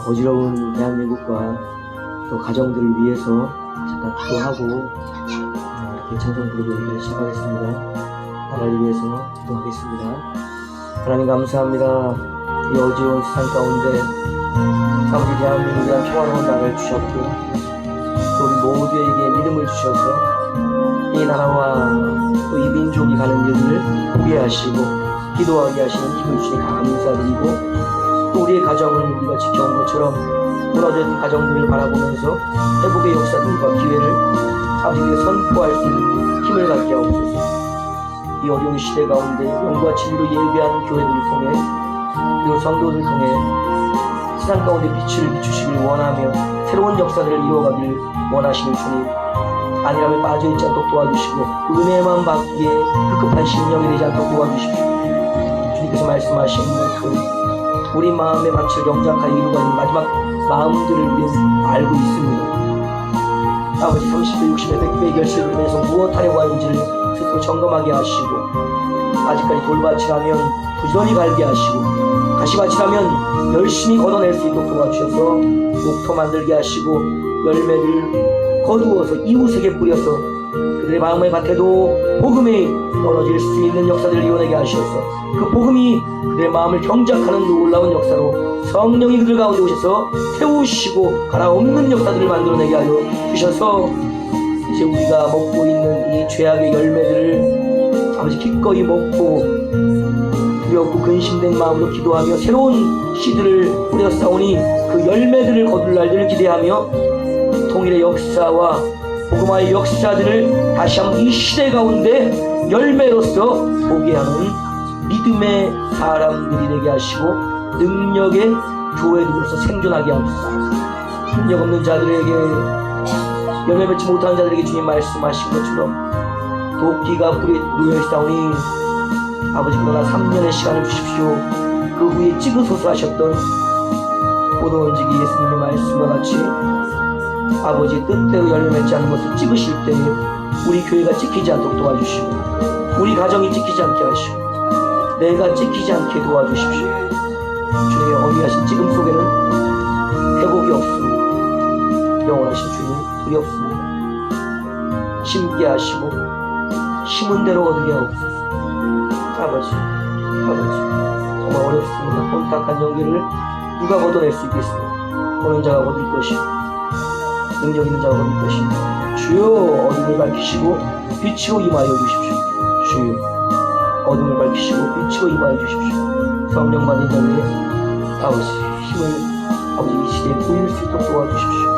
어지러운 대한민국과 또 가정들을 위해서 잠깐 기도하고 이렇게 찬송 부르고 시작하겠습니다. 나라를 위해서 기도하겠습니다. 하나님 감사합니다. 이 어지러운 세상 가운데 아버지 대한민국이란 평화로운 나라를 주셨고 또 우리 모두에게 믿음을 주셔서 이 나라와 또 이 민족이 가는 길을 보게 하시고 기도하게 하시는 힘을 주시니 감사드리고 또 우리의 가정을 우리가 지켜온 것처럼 무너진 가정들을 바라보면서 회복의 역사들과 기회를 아버지께 선포할 수 있는 힘을 갖게 하옵소서. 이 어려운 시대 가운데 영과 진리로 예배하는 교회들을 통해 그리고 성도들을 통해 세상 가운데 빛을 비추시길 원하며 새로운 역사들을 이루어가길 원하시는 주님, 아니라면 빠져있지 않도록 도와주시고 은혜만 받기에 급급한 심령이 되지 않도록 도와주십시오. 주님께서 말씀하신 그 우리 마음의 밭을 영작하여 이루어가는 마지막 마음들을 우리는 알고 있습니다. 아버지 30배, 60배, 100배의 결실을 내서 무엇 하려고 하는지를 스스로 점검하게 하시고 아직까지 돌밭이라면 부지런히 갈게 하시고 가시밭이라면 열심히 걷어낼 수 있도록 도와주셔서 옥토 만들게 하시고 열매를 거두어서 이웃에게 뿌려서 그들의 마음의 밭에도 복음이 떨어질 수 있는 역사들을 이뤄내게 하셔서 그 복음이 그들의 마음을 경작하는 놀라운 역사로 성령이 그들 가운데 오셔서 태우시고 갈아엎는 역사들을 만들어내게 하여 주셔서 이제 우리가 먹고 있는 이 죄악의 열매들을 아버지 기꺼이 먹고 두렵고 근심된 마음으로 기도하며 새로운 씨들을 뿌렸사오니 그 열매들을 거둘 날들을 기대하며 통일의 역사와 복음화의 역사들을 다시 한번 이 시대 가운데 열매로서 보게 하는 믿음의 사람들이 되게 하시고 능력의 교회들로서 생존하게 하옵소서. 능력 없는 자들에게 열매 맺지 못하는 자들에게 주님 말씀하신 것처럼 도끼가 뿌리에 놓여있사오니 아버지 그러나 3년의 시간을 주십시오. 그 후에 찍으소서 하셨던 포도 얹기 예수님의 말씀과 같이 아버지 뜻대로 열매 맺지 않는 것을 찍으실 때에 우리 교회가 찍히지 않도록 도와주시고 우리 가정이 찍히지 않게 하시고 내가 찍히지 않게 도와주십시오. 주님의 어미하신 찍음 속에는 회복이 없습니다. 영원하신 주님 두렵습니다. 심게 하시고 심은 대로 얻게 하옵소서. 아버지 정말 어렵습니다. 혼탁한 연기를 누가 걷어낼 수 있겠습니까? 보는 자가 거둘 것이고 능력 있는 자가 거둘 것이고 주여 어둠을 밝히시고 빛으로 임하여 주십시오. 주여 어둠을 밝히시고 빛으로 임하여 주십시오. 성령 받은 자들의 아버지 힘을 아버지 이 시대에 보일 수 있도록 도와주십시오.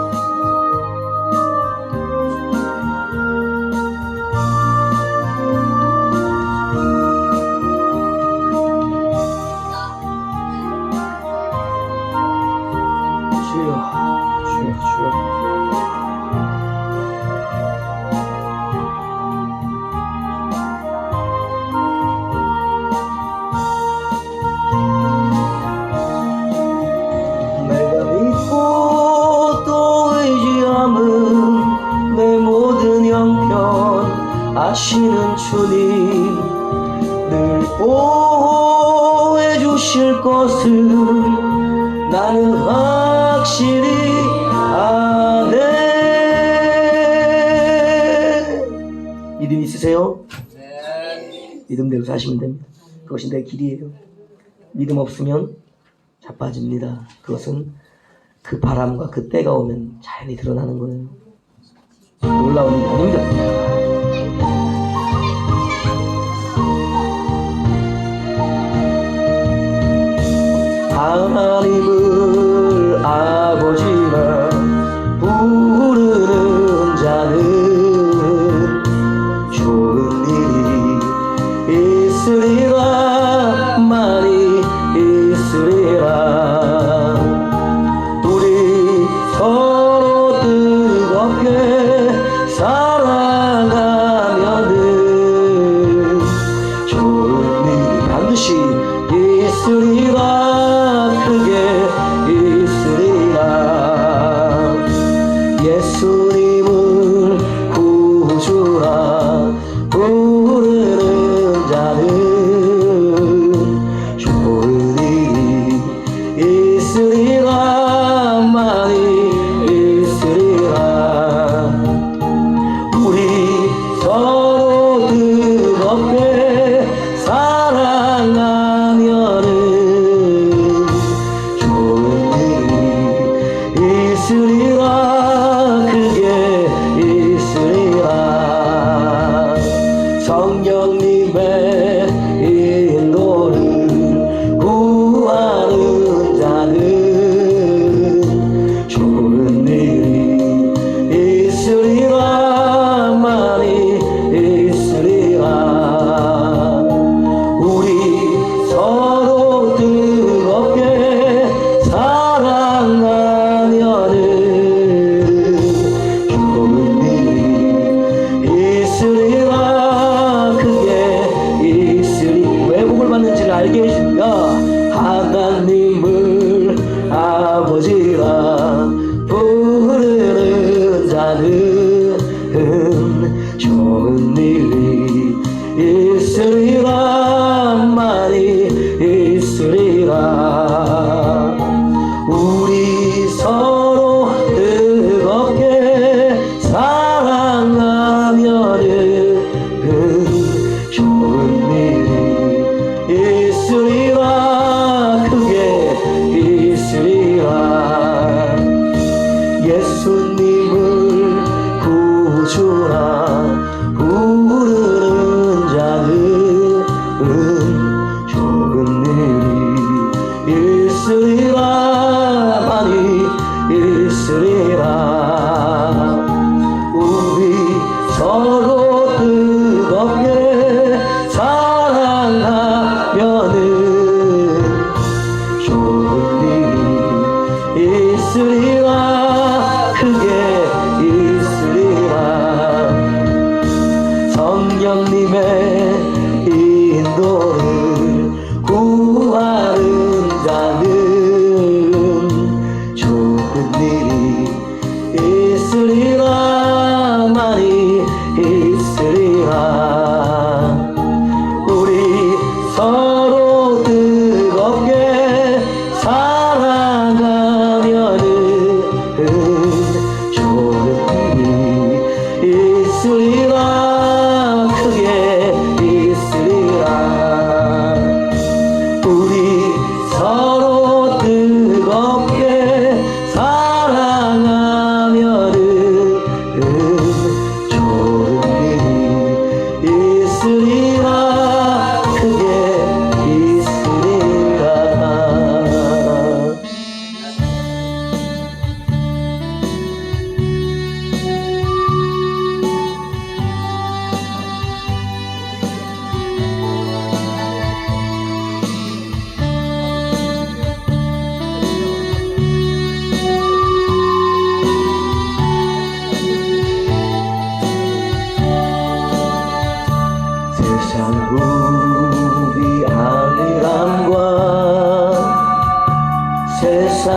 아시는 주님 늘 보호해 주실 것을 나는 확실히 아네. 믿음 있으세요? 네. 믿음대로 사시면 됩니다. 그것이 내 길이에요. 믿음 없으면 자빠집니다. 그것은 그 바람과 그 때가 오면 자연히 드러나는 거예요. 놀라운 일이 아닙니다. 하나님을 아버지라 부르는 자는 좋은 일이 있으리라. 많이 있으리라. 우리 서로 뜨겁게 사랑하면은 좋은 일이 반드시 있으리라. 예수님을 구주라 부르는 자는 좋은 일이 있으리라.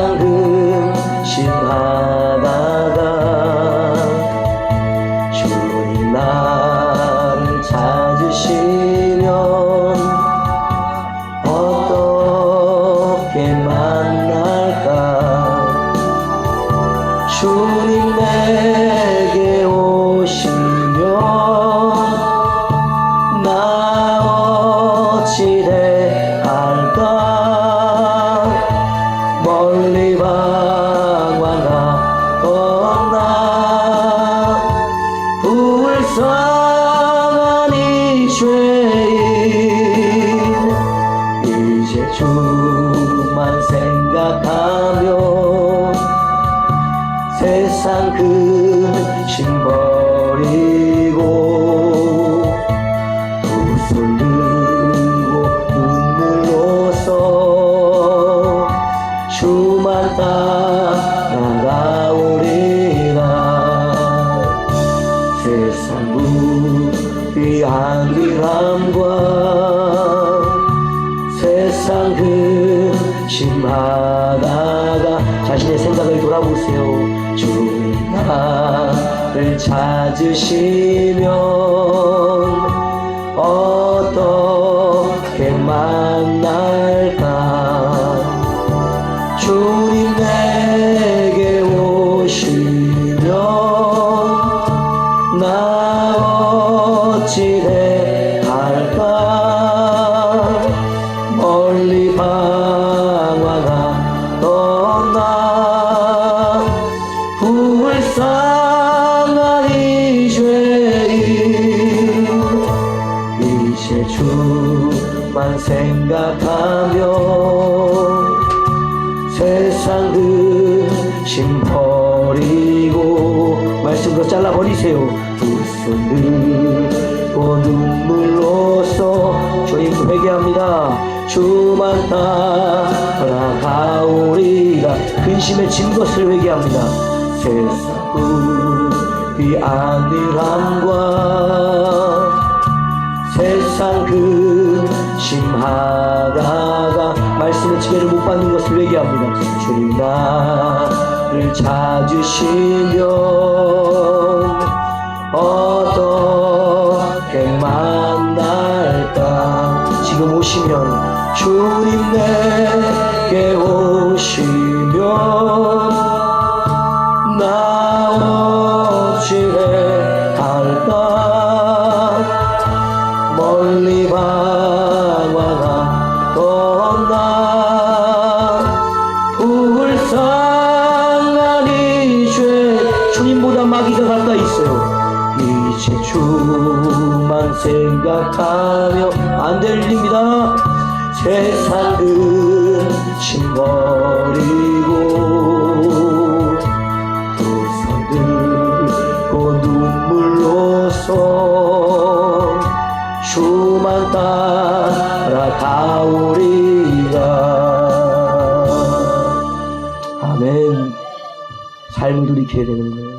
세상 근심하다가 주님 나를 찾으시면 어떻게 만날까. 주님 내게 오시면 나 어찌 대할까. 멀리 방황하던 나 불쌍한 이 죄인 이제 주만 생각하며 세상 근심 버리고 두 손 들고 눈물로써 주만 따라가오리라. 세상 부귀 안일함과 세상 근심하다가 자신의 생각을 돌아보세요. 주님 나를 찾으시면 어떻게 만날까. 주님 내게 오시면 나 어찌 대할까. 멀리 방황하던 나 불쌍한 이 죄인 이제 주만 생각하며 세상 근심 버리고 말씀으로 잘라버리세요. 두 손 들고 눈물로써 주님 회개합니다. 주만 따라가오리라. 근심에 진 것을 회개합니다. 세상 부귀 안일함과 세상 근심하다가 말씀의 지혜를 못 받는 것을 회개합니다. 주님 나를 찾으시면 어떻게 만날까. 지금 오시면 주님 내게 오시면 나 어찌 할까. 멀리 방황하던 나 불쌍한 이 죄 주님보다 마귀가 가까이 있어요. 이제 주만 생각하며 안 될 일입니다. 세상 근심 버리고 두 손 들고 눈물로써 주만 따라가오리라. 아멘. 삶을 돌이켜야 되는 거예요.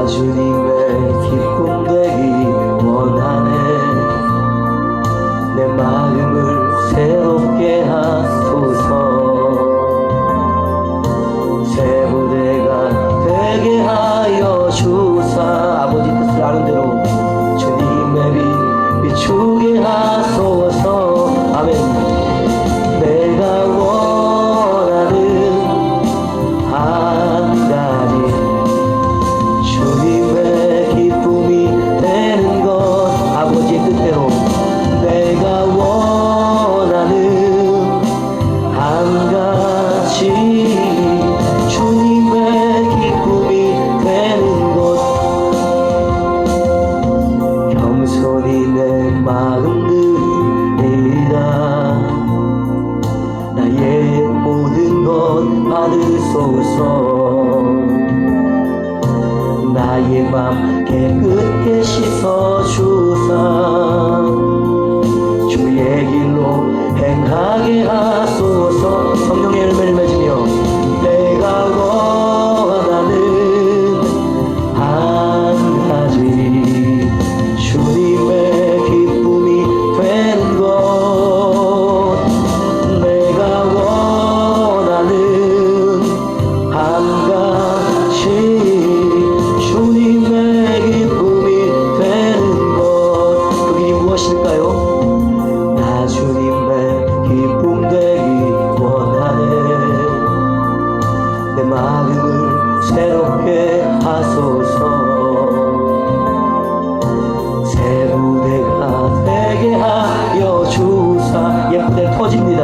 주님의 기쁨 되기 원하네. 내 마음을 새롭게 하소서. 새 부대가 되게 하여 주사. 아버지 뜻을 아는 대로 주님의 빛 비추게 하소서. 아멘. 내가 원하는 한 가지 주님의 기쁨이 되는 것. 아버지의 뜻대로 내가 원하는 한 가지 주님의 기쁨이 되는 것. 겸손히 내 마음 드리라. 나의 모든 것 받으소서. 나의 맘 깨끗게 씻어주사. 주의 길로 행하게 하소서. 성령의 열매를 맺으며 내가 마음을 새롭게 하소서. 새 부대가 되게 하여 주사. 예쁘게 터집니다.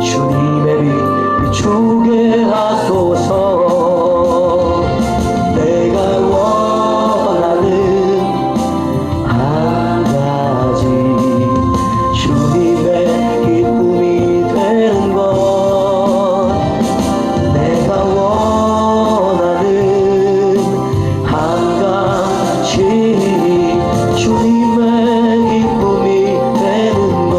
주님의 빛 비추게 하소서. 내가 원하는 한 가지 주님의 기쁨이 되는 것. 내가 원하는 한 가지 주님의 기쁨이 되는 것.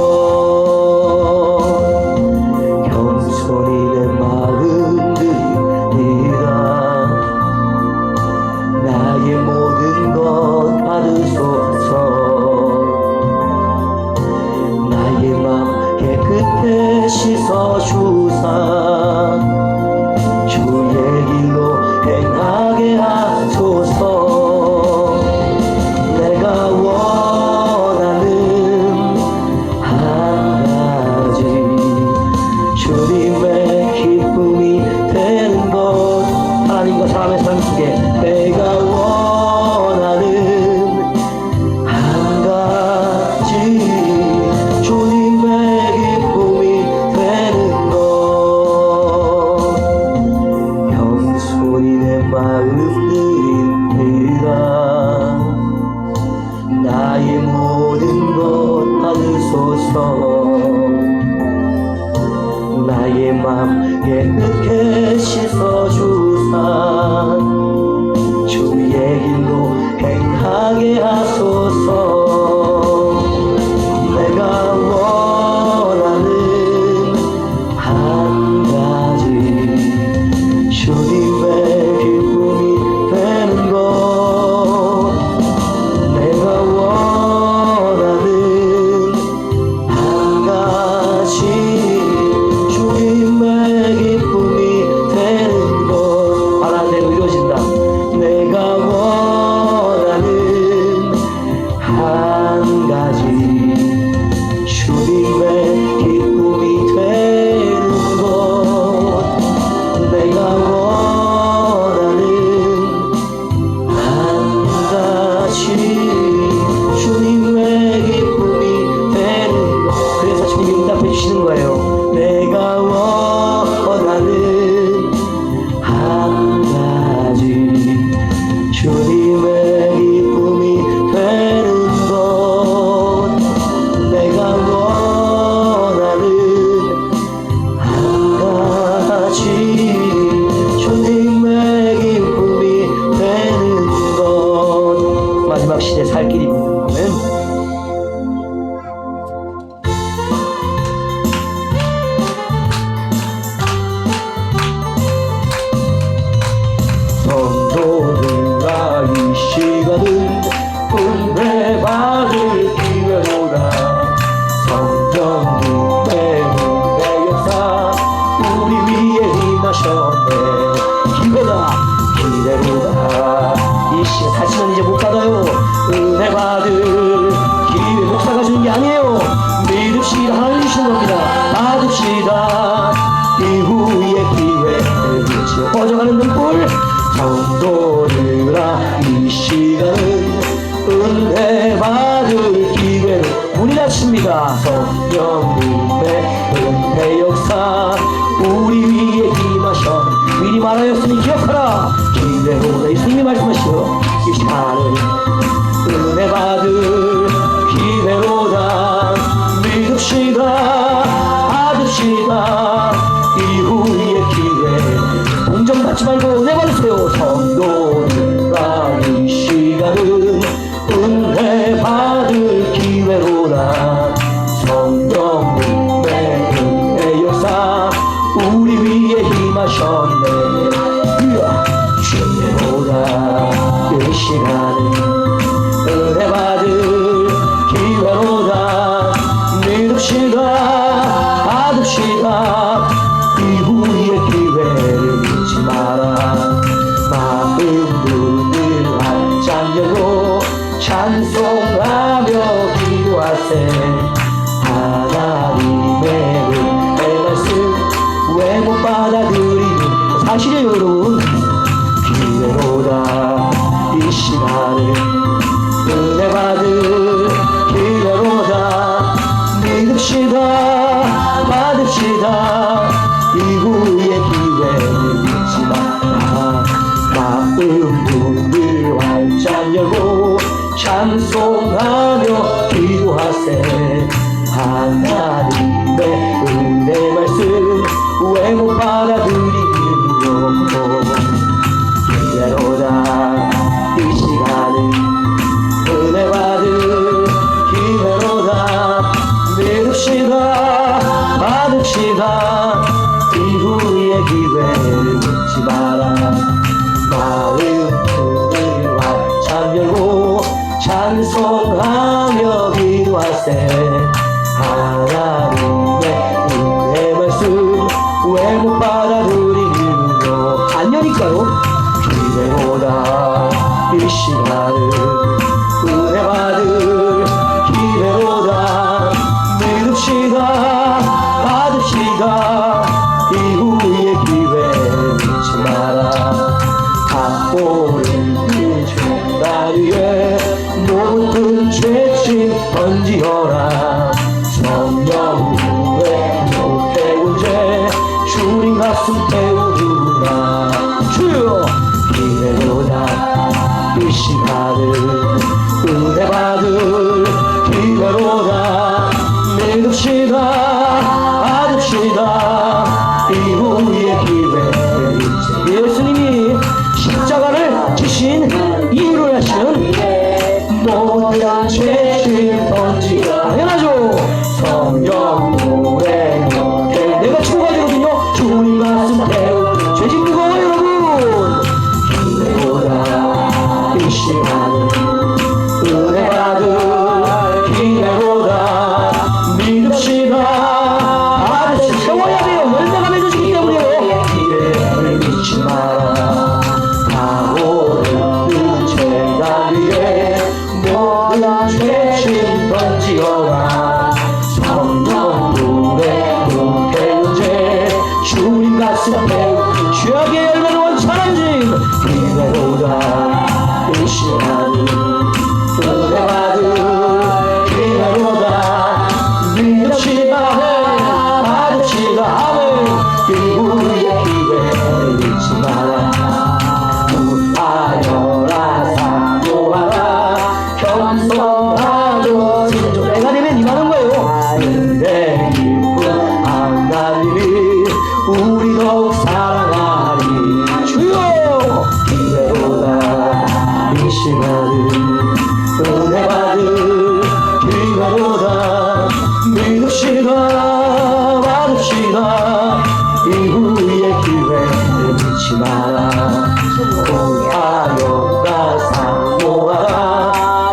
겸손히 내 마음 드리라. 나의 모든 것 받으소서. 나의 맘 깨끗해 씻어주사. 주의 길로 행하게 하소서. 내가 원하는 한 가지 주님의 기쁨이 되는 것. 하나님과 사람의 삶 속에 내가 원하는 한 가지 주님의 기쁨이 되는 것. 겸손히 내 마음 드립니다. 나의 모든 것 받으소서. 나의 맘 깨끗게 씻어주사. 주의 길로 행하게 하소서. 내가 원하는 한 가지 주님의 기쁨이 되는 것. 내가 원하는 한 가지 주님의 기쁨이 되는 것. 하나님대로 이루어진다. 내가 원하는 한 가지 주님의 기쁨이 되는 것. 내가 원하는 한 가지 주님의 기쁨이 되는 것. 그래서 주님이 응답해 주시는 거예요. 내가 원하는 한 가지 주님의 기쁨이 되는 것. 내가 원하는 한 가지 주님의 기쁨이 되는 것. 마지막 시대 살 길이 아멘. 성도들아 이 시간은 은혜 받을 기회로다. 성령님의 은혜 역사 우리 위에 임하셨네. 기회다 기대로다. 이 시간 다시는 이제 못 받아요. 은혜 받을 기회 목사가 주는 게 아니에요. 믿읍시다. 하나님 주시는 겁니다. 받읍시다. 이후의 기회를 비치어 퍼져가는 등불. 성도들아 이 시간은 은혜 받을 기회로 문이 닫힙니다. 성령님의 은혜 역사 우리 위에 임하셔. 미리 말하였으니 기억하라. 기회로다. 예수님이 말씀하시오. 이 시간은 은혜 받을 기회로다. 믿읍시다. 받읍시다. 이후의 기회 동정 받지 말고 은혜 받으세요. 성도들아 이 시간은 은혜 받을 기회로다. 성령님의 은혜 역사 우리 위에 임하셨네. 주님보다 이 시간은 은혜 받을 기회로다. 믿읍시다. 받읍시다. 이후의 기회를 잊지 마라. 마음도 아시죠 여러분? 기회로다 이 시간을 은혜 받을 기회로다 믿읍시다 받읍시다 이후의 기회를 잊지 마라 마음 문을 활짝 열고 찬송하며 기도하세 하나님의 은혜 말씀 왜 못 받아들이는요 기회로다 이 시간을 은혜 받을 기회로다 믿읍시다 받읍시다 이후의 기회를 잊지 마라 마음 문을 활짝 열고 찬송하며 기도하세 하나님의 은혜 말씀 왜 못 받아들이는요 아니니까요 기회로다 이 시간을 은혜 받을 기회로다 믿읍시다 받읍시다 이후의 기회를 잊지 마라 가오른 죄날 위에 모든 죄짐 던지어라 성령의 못해온 죄 주님 가슴 태우주라 주여 기회로다 이 시간을 은혜 받을 기회로다 믿읍시다 받읍시다 이후의 기회를 잊지 예수님이 십자가를 지신 이유를 하시는 모든 죄짐 던지 당연하죠 성령 노래 내가 친구가 되거든요 주님 가슴 태우 죄짐 무거워 여러분 기회로다 이 시간을 은혜 받을 기회로다 믿읍시다 받으시 세워야 돼요 열매가 맺어지기 때문에요 기회를 잊지 마라 가오른 죄가 위에 모든 죄짐 던지어라 성령 노래 못해온 죄 주님 가슴 태우 죄악의 열매를 원천한 진 기회로다 이 시간을 은혜 받을 기회로다 믿읍시다 받읍시다 아멘 이후의 기회를 잊지 마라 구하여라 사모하라 겸손하고 진정 내가 되면 임하는 거예요 은혜 깊은 하나님이 우리 더욱 사랑하리 주여 기회로다 이 시간을 은혜 받을 기회로다 믿읍시다 받읍시다 이후의 기회를 잊지 마라 공하여라 사모하라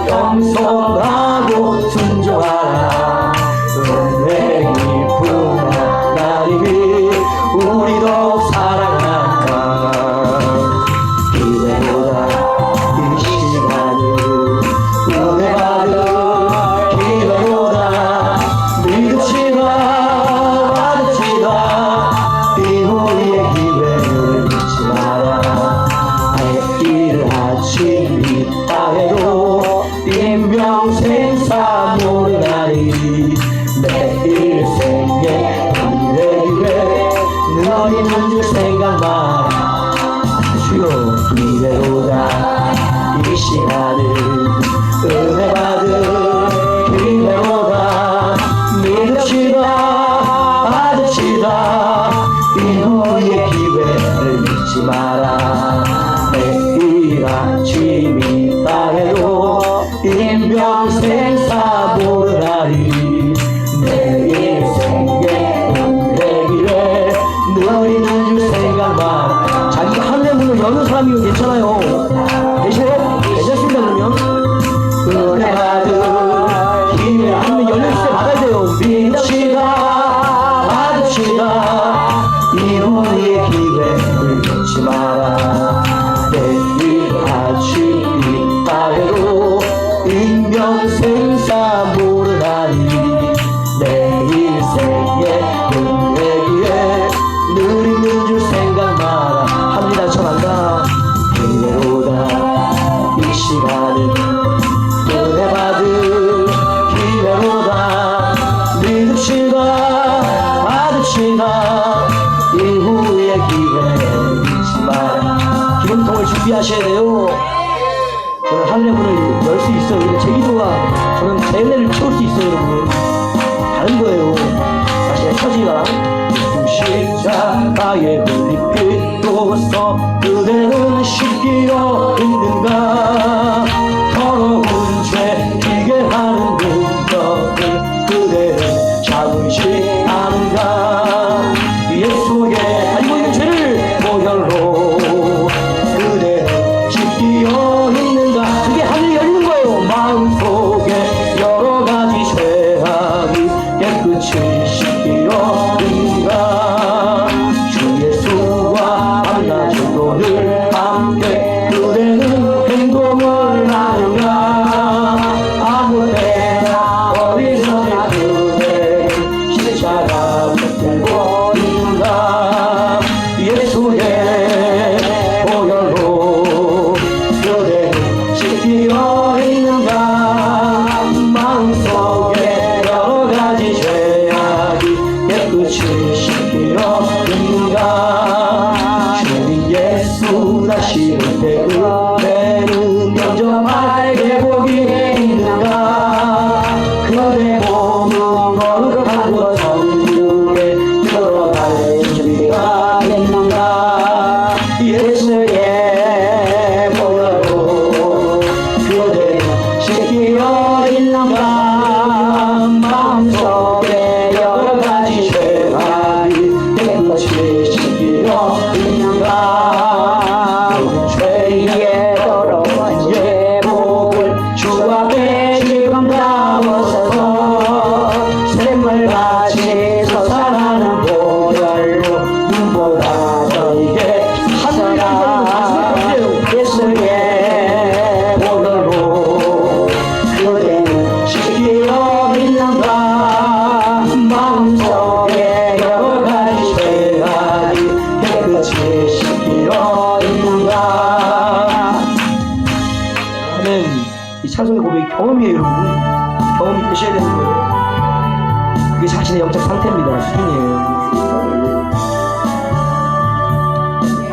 겸손하고 순종하라 은혜 깊은 하나님이 우리 더욱 사랑한다 기회로다 이 시간을 은혜 받을 기회로다 믿읍시다 받읍시다 이후의 기회를 잊지 마라 내일 아침이 따해도 인명생사 모르나니 내 일생에 은혜 기회 너희는 줄 생각 마라 주여 기회로다 이 시간을 은혜 받을 기회로다 믿읍시다 받읍시다 이후의 기회를 잊지 마라 내일 아침이 따해도 인병생사 모르나니 내 인생에 은혜 기회 너희는 줄 생각 마라 자기가 하늘의 문을 여는 사람이면 괜찮아요 되시나요? 괜찮습니다 그러면 은혜 받을 기회 하늘 열렸을 때 받아야 돼요 믿읍시다 받읍시다 이후의 기회를 잊지 마라 내일 아침이 따해도 인명생사 모르나니 내 인생에 은혜 기회 늘 있는 줄 생각 마라 기름통을 준비하셔야 돼요. 저는 하늘의 문을 열 수 있어요. 제 기도가 저는 제 은혜를 채울 수 있어요, 여러분. 다른 거예요. 자신의 처지가 십자가에 흘린 피로써 그대는 씻기려 있는가. 더러운 죄 지게 하는 능력을 그대는 참으시 않은가. 예수의 가지고 있는 죄를 보혈로 그대는 씻기려 있는가. 그게 하늘이 열리는 거예요. 마음속에 여러 가지 죄악이 깨끗이 씻기려 있는가. 주 예수와 만나주고 늘 함께 그대는 행동을 하는가. 아무 때나 어디서나 그대는 십자가 붙들고 있는가. 예수의 보혈로 그대는 씻기려 있는가. 마음속에 여러 가지 죄악이 깨끗이 씻기려 있는가. 주님 예수 다시 올 때 그대는 영접할 계복이 있는가. 그대 몸은 거룩하고 천국에 들어갈 준비가 됐는가. 예수의 보혈로 그대는 씻기려 있는가. 마음속에 여러 가지 죄악이 깨끗이 씻기려 있는가. 죄의 더러운 예복을 주 앞에 지금 다 벗어서 샘물같이 솟아나는 보혈로 눈보다 너에게 하늘나라. 예수의 보혈로 그대는 씻기려 있는가. 마음속에 여러 가지 죄악이 깨끗이 씻기려 있는가. 아멘. 이 찬송의 고백이 경험이에요, 여러분. 경험이 되셔야 되는 거예요. 그게 자신의 영적 상태입니다. 수준이에요.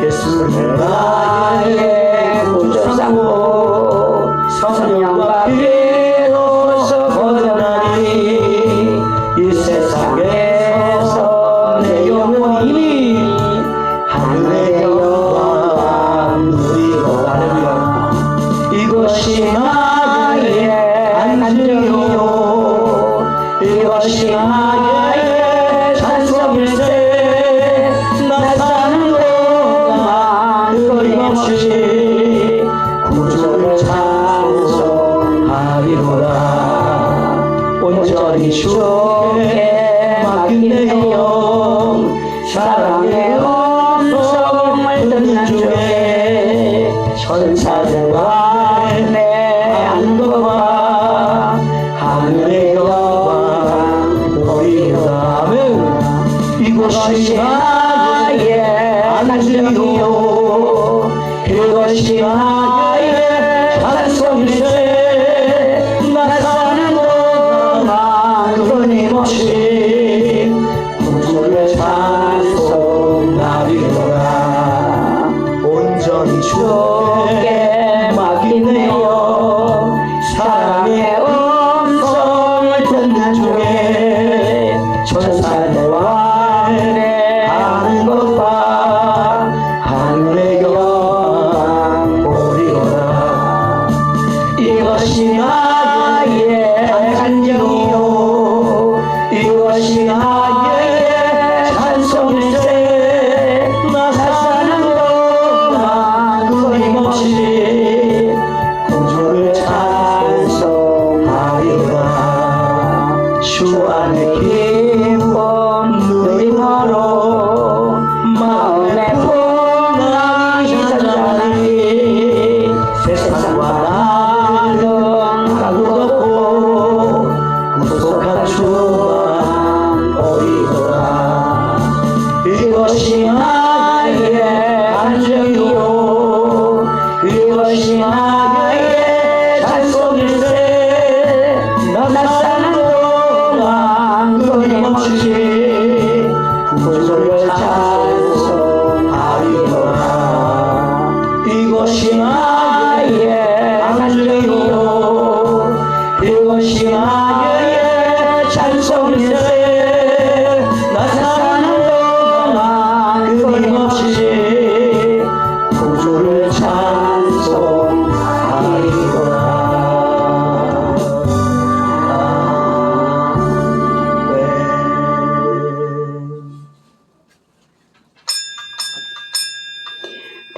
예수는 나의 구주상고 성령과 비로소 거듭나니 이 세상에서 내 영혼이 하늘의 영광 누리고 가느냐. 이것이 나의 안전이요 이것이 나의 찬송일세. 나 사는 동안 끊임없이 구주를 찬송하리로다. 온전히 주께 맡기네요. 사랑의 음성을 듣는 중에 천사들과 내 안도와 하늘의 영광 보이리로다. 아멘. 이것이 나의 안전이요 이것이 나의 찬송일세. 나 사는 동안 끊임없이 구주를 찬송하리로다. 온전히 주께 맡기네요. 사랑의 음성을 듣는 중에 천사들과 하는 것과 하늘의 영광 보리로다. 이것이 나의 안전이요 이것이 나의 찬송일세. 나 사는 동안 끊임없이 구주를 찬송하리로다. 주 안에 기쁨 누림으로 마음의 풍랑이 찾아니 세상과 나는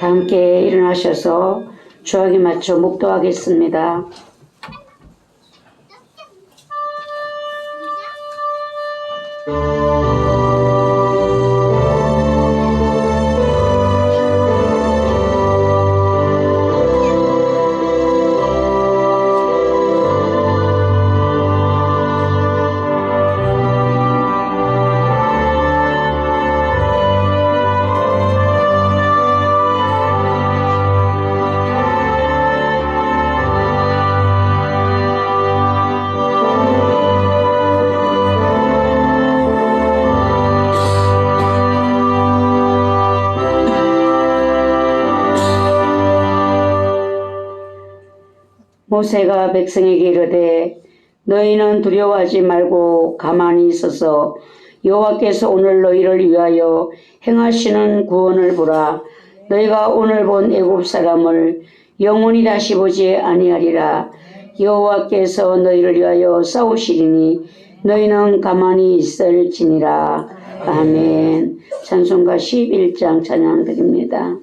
다 함께 일어나셔서 주학에 맞춰 묵도하겠습니다. 모세가 백성에게 이르되 너희는 두려워하지 말고 가만히 있어서 여호와께서 오늘 너희를 위하여 행하시는 구원을 보라. 너희가 오늘 본 애굽 사람을 영원히 다시 보지 아니하리라. 여호와께서 너희를 위하여 싸우시리니 너희는 가만히 있을지니라. 아멘. 찬송가 11장 찬양 드립니다.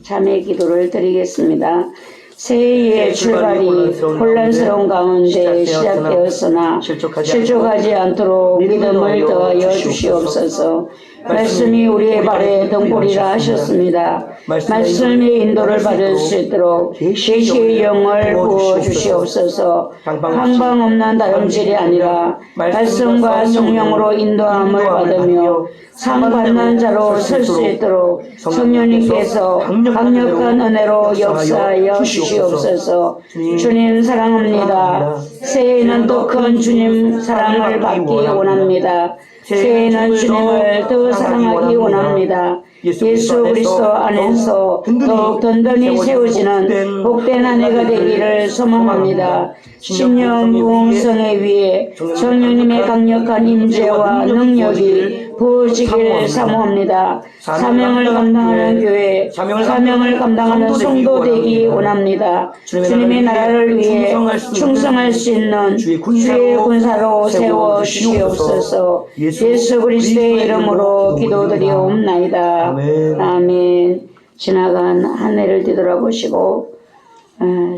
참회 기도를 드리겠습니다. 새해의 출발이 혼란스러운 가운데 시작되었으나 실족하지 않도록 믿음을 더하여 주시옵소서. 말씀이 우리의 발에 등불이라 하셨습니다. 말씀의 인도를 받을 수 있도록 계시의 영을 부어 주시옵소서. 항방 없는 다름질이 아니라 말씀과 성령으로 인도함을 받으며 상 받는 자로 설 수 있도록 성령님께서 강력한 은혜로 역사하여 주시옵소서. 주님 사랑합니다. 새해에는 더 큰 주님 사랑을 받기 원합니다. 새해에는 주님을 더 사랑하기 원합니다. 예수 그리스도 안에서 더욱 든든히 세워지는 복된 한 해가 되기를 소망합니다. 신령 부흥성에 위해 성령님의 강력한 임재와 능력이 부어지기를 사모합니다. 사명을 감당하는 교회, 사명을 감당하는 성도 되기 원합니다. 주님의 나라를 위해 충성할 수 있는 주의 군사로 세워 주시옵소서. 예수 그리스도의 이름으로 기도드리옵나이다. 아멘. 지나간 한 해를 뒤돌아보시고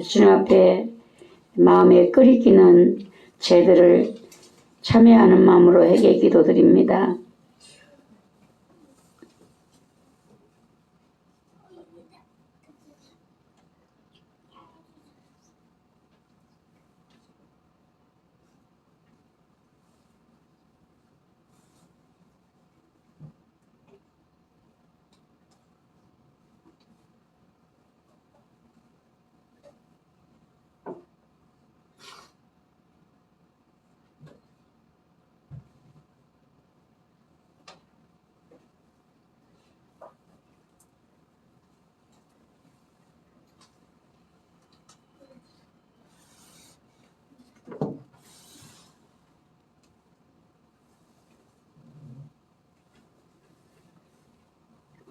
주님 앞에 마음에 끓이기는 제들을 참여하는 마음으로 회개 기도드립니다.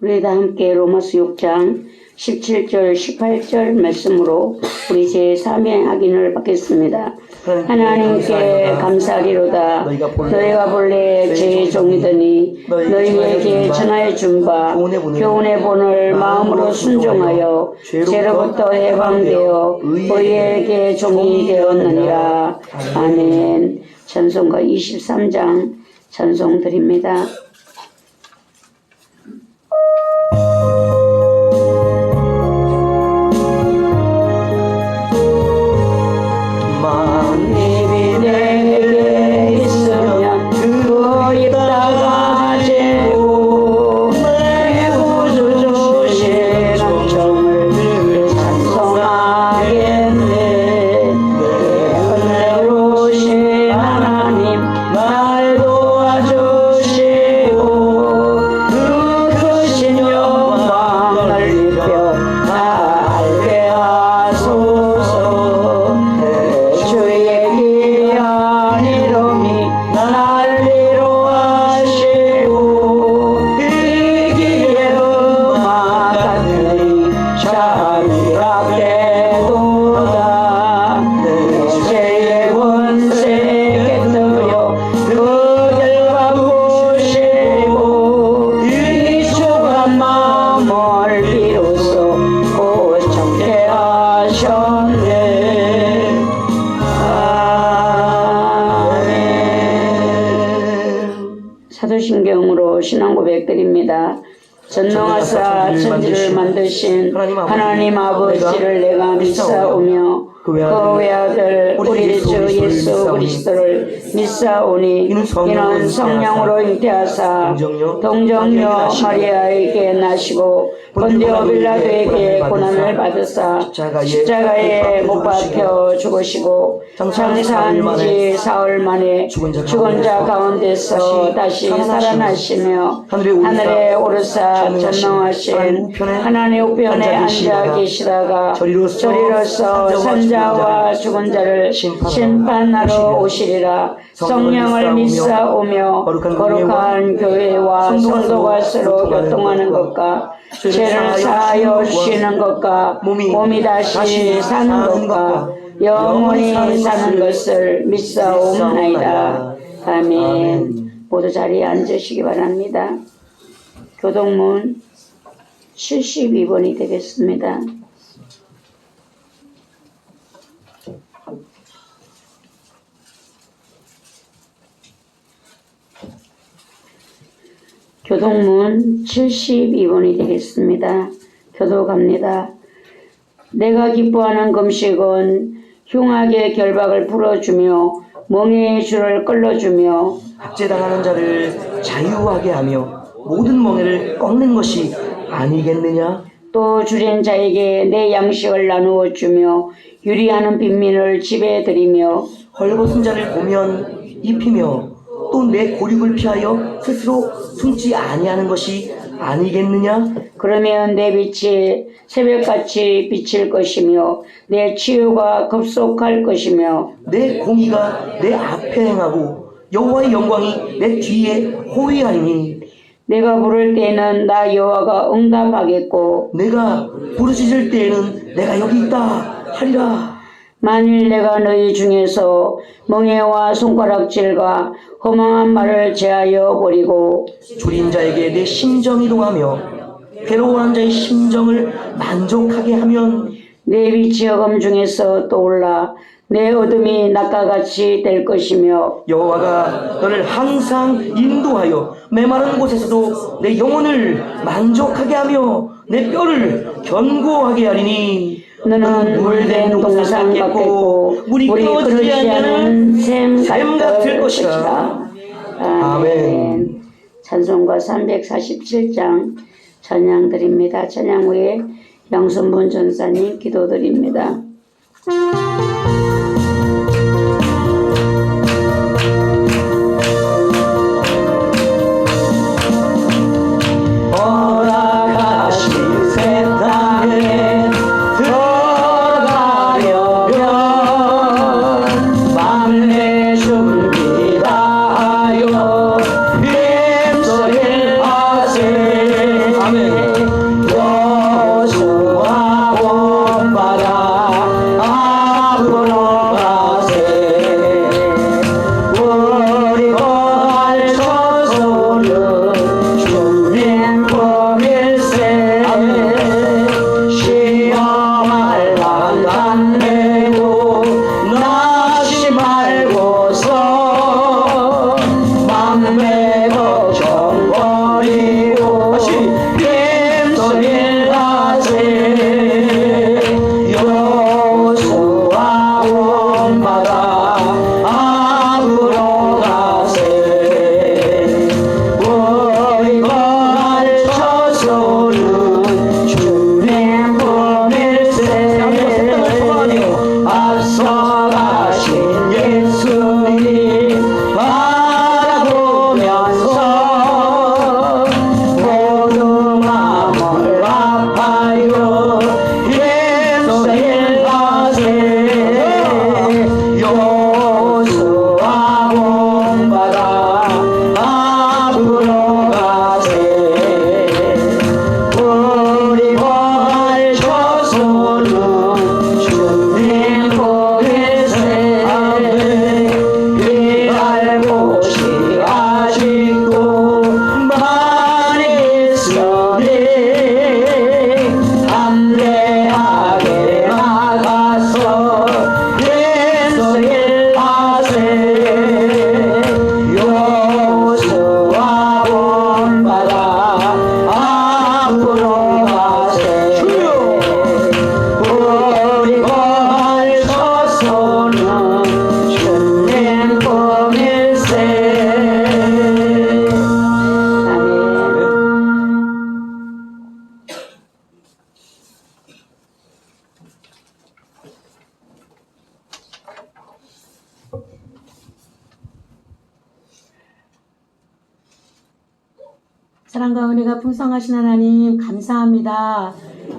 우리 다 함께 로마서 6장 17절 18절 말씀으로 우리 제3의 확인을 받겠습니다. 하나님께 감사하리로다. 너희가 본래 제 종이더니 너희에게 전하여 준 바 교훈의 본을 마음으로 순종하여 죄로부터 해방되어 너희에게 종이 되었느니라. 아멘. 찬송가 23장 찬송 드립니다. 만입이 내게 있으면 그 입다가 재고 내 구주 주신 정을 찬송하겠네. 은혜로우신 하나님 날 도와주시고 그 크신 영광을 입혀 알게 하소서. 주의 귀한 이름이 날 위로하시고 이 길의 음악 같으니 찬미하게도다. 죄의 권세 깨뜨려 그들 바꾸시고 이 주간 마음을 비로소 고청케 하셨네. 사도신경으로 신앙 고백드립니다. 전능하사 천지를 만드신 하나님 아버지를 내가 믿사오며 그 외아들 우리 주 예수 그리스도를 믿사오니 이는 성령으로 잉태하사 동정녀 마리아에게 나시고 본디오 빌라도에게 고난을 받으사 십자가에 못 박혀 죽으시고 장사한 지 사흘 만에 죽은 자 가운데서 다시 살아나시며 하늘에 오르사 전능하신 하나님 우편에 앉아 계시다가 저리로서 산자와 죽은 자를 심판하러 오시리라. 성령을 믿사오며 거룩한 교회와 성도가 서로 교통하는 것과 죄를 사하여 주시는 것과 몸이 다시 사는 것과 영원히 사는 것을 믿사옵나이다. 아멘. 모두 자리에 앉으시기 바랍니다. 교동문 72번이 되겠습니다. 교동문 72번이 되겠습니다. 교도 갑니다. 내가 기뻐하는 금식은 흉악의 결박을 풀어주며 멍에의 줄을 끌어주며 학제당하는 자를 자유하게 하며 모든 멍에를 꺾는 것이 아니겠느냐? 또 줄인 자에게 내 양식을 나누어 주며 유리하는 빈민을 집에 들이며 헐벗은 자를 보면 입히며 또 내 고륙을 피하여 스스로 숨지 아니하는 것이 아니겠느냐? 그러면 내 빛이 새벽같이 비칠 것이며 내 치유가 급속할 것이며 내 공의가 내 앞에 행하고 여호와의 영광이 내 뒤에 호위하리니 내가 부를 때에는 나 여호와가 응답하겠고 내가 부르짖을 때에는 내가 여기 있다 하리라. 만일 내가 너희 중에서 멍에와 손가락질과 허망한 말을 제하여 버리고 줄인 자에게 내 심정이 동하며 괴로워하는 자의 심정을 만족하게 하면 내 빛이 어금 중에서 떠올라 내 어둠이 낮과 같이 될 것이며 여호와가 너를 항상 인도하여 메마른 곳에서도 내 영혼을 만족하게 하며 내 뼈를 견고하게 하리니 너는 물된 동산 같겠고 물이 끓지 않는 샘 같을 것이다. 아멘. 찬송가 347장 찬양 드립니다. 찬양 후에 양순분 전사님 기도드립니다. 허락하신 새 땅에 들어가려면 만내 준비하여 힘써 일하세. 아멘. 사랑과 은혜가 풍성하신 하나님 감사합니다.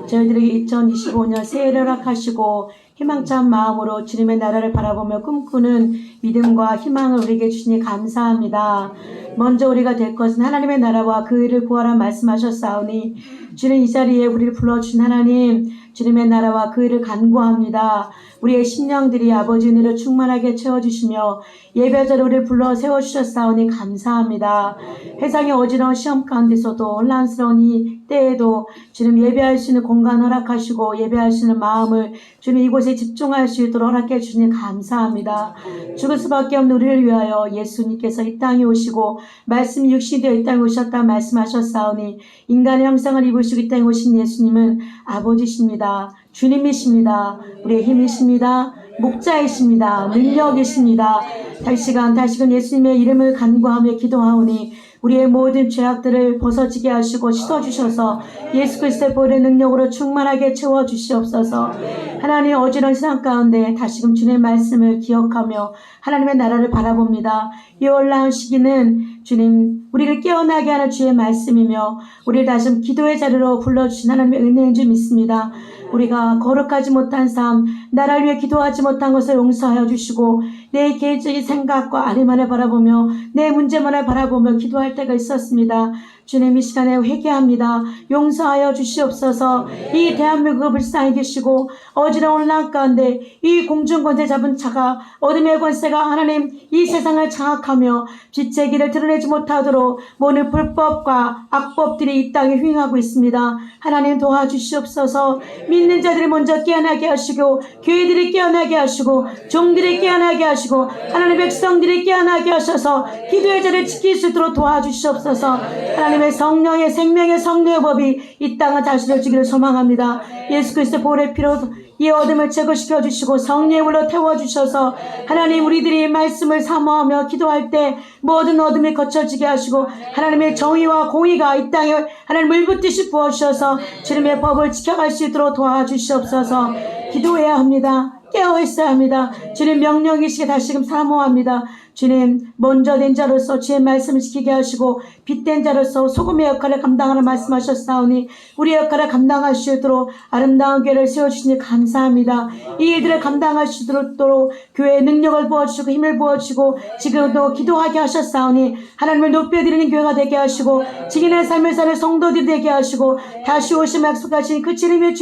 저희들에게 2025년 새해를 허락하시고 희망찬 마음으로 주님의 나라를 바라보며 꿈꾸는 믿음과 희망을 우리에게 주시니 감사합니다. 먼저 우리가 될 것은 하나님의 나라와 그 일을 구하라 말씀하셨사오니 주님 이 자리에 우리를 불러주신 하나님 주님의 나라와 그 일을 간구합니다. 우리의 심령들이 아버지 은혜로 충만하게 채워주시며 예배자로 우리를 불러 세워주셨사오니 감사합니다. 세상의 어지러운 시험 가운데서도 혼란스러운 이 때에도 주님 예배할 수 있는 공간 허락하시고 예배할 수 있는 마음을 주님 이곳에 집중할 수 있도록 허락해 주시니 감사합니다. 죽을 수밖에 없는 우리를 위하여 예수님께서 이 땅에 오시고 말씀이 육신이 되어 이 땅에 오셨다 말씀하셨사오니 인간의 형상을 입으시고 이 땅에 오신 예수님은 아버지십니다. 주님이십니다. 우리의 힘이십니다. 목자이십니다. 능력이십니다. 다시금 예수님의 이름을 간구하며 기도하오니 우리의 모든 죄악들을 벗어지게 하시고 씻어주셔서 예수 그리스도의 보혈의 능력으로 충만하게 채워주시옵소서. 하나님 어지러운 세상 가운데 다시금 주님의 말씀을 기억하며 하나님의 나라를 바라봅니다. 이 올라온 시기는 주님 우리를 깨어나게 하는 주의 말씀이며 우리를 다시금 기도의 자리로 불러주신 하나님의 은혜인 줄 믿습니다. 우리가 거룩하지 못한 삶, 나라를 위해 기도하지 못한 것을 용서하여 주시고 내 개인적인 생각과 아내만을 바라보며 내 문제만을 바라보며 기도할 때가 있었습니다. 주님 이 시간에 회개합니다. 용서하여 주시옵소서. 이 대한민국을 불쌍히 계시고 어지러운 혼란 가운데 이 공중권세 잡은 자가 어둠의 권세가 하나님 이 세상을 장악하며 빛의 길을 드러내지 못하도록 모든 불법과 악법들이 이 땅에 휘행하고 있습니다. 하나님 도와주시옵소서. 믿는 자들이 먼저 깨어나게 하시고 교회들이 깨어나게 하시고 종들이 깨어나게 하시고 하나님의 백성들이 깨어나게 하셔서 기도의 자를 지킬 수 있도록 도와주시옵소서. 하나님의 성령의 생명의 성령의 법이 이 땅을 다스려 주기를 소망합니다. 예수 그리스도의 보혈의 피로 이 어둠을 제거시켜 주시고 성령의 물로 태워주셔서 하나님 우리들이 말씀을 사모하며 기도할 때 모든 어둠이 거쳐지게 하시고 하나님의 정의와 공의가 이 땅에 하나님 물붓듯이 부어주셔서 주님의 법을 지켜갈 수 있도록 도와주시옵소서. 기도해야 합니다. 깨어 있어야 합니다. 주님 명령이시게 다시금 사모합니다. 주님 먼저 된 자로서 주의 말씀을 지키게 하시고 빛된 자로서 소금의 역할을 감당하는 말씀하셨사오니 우리의 역할을 감당할 수 있도록 아름다운 교회를 세워주시니 감사합니다. 이 일들을 감당할 수 있도록 교회의 능력을 부어주시고 힘을 부어주시고 지금도 기도하게 하셨사오니 하나님을 높여드리는 교회가 되게 하시고 지kin의 삶을 사는 성도들이 되게 하시고 다시 오심 약속하신 그 주님을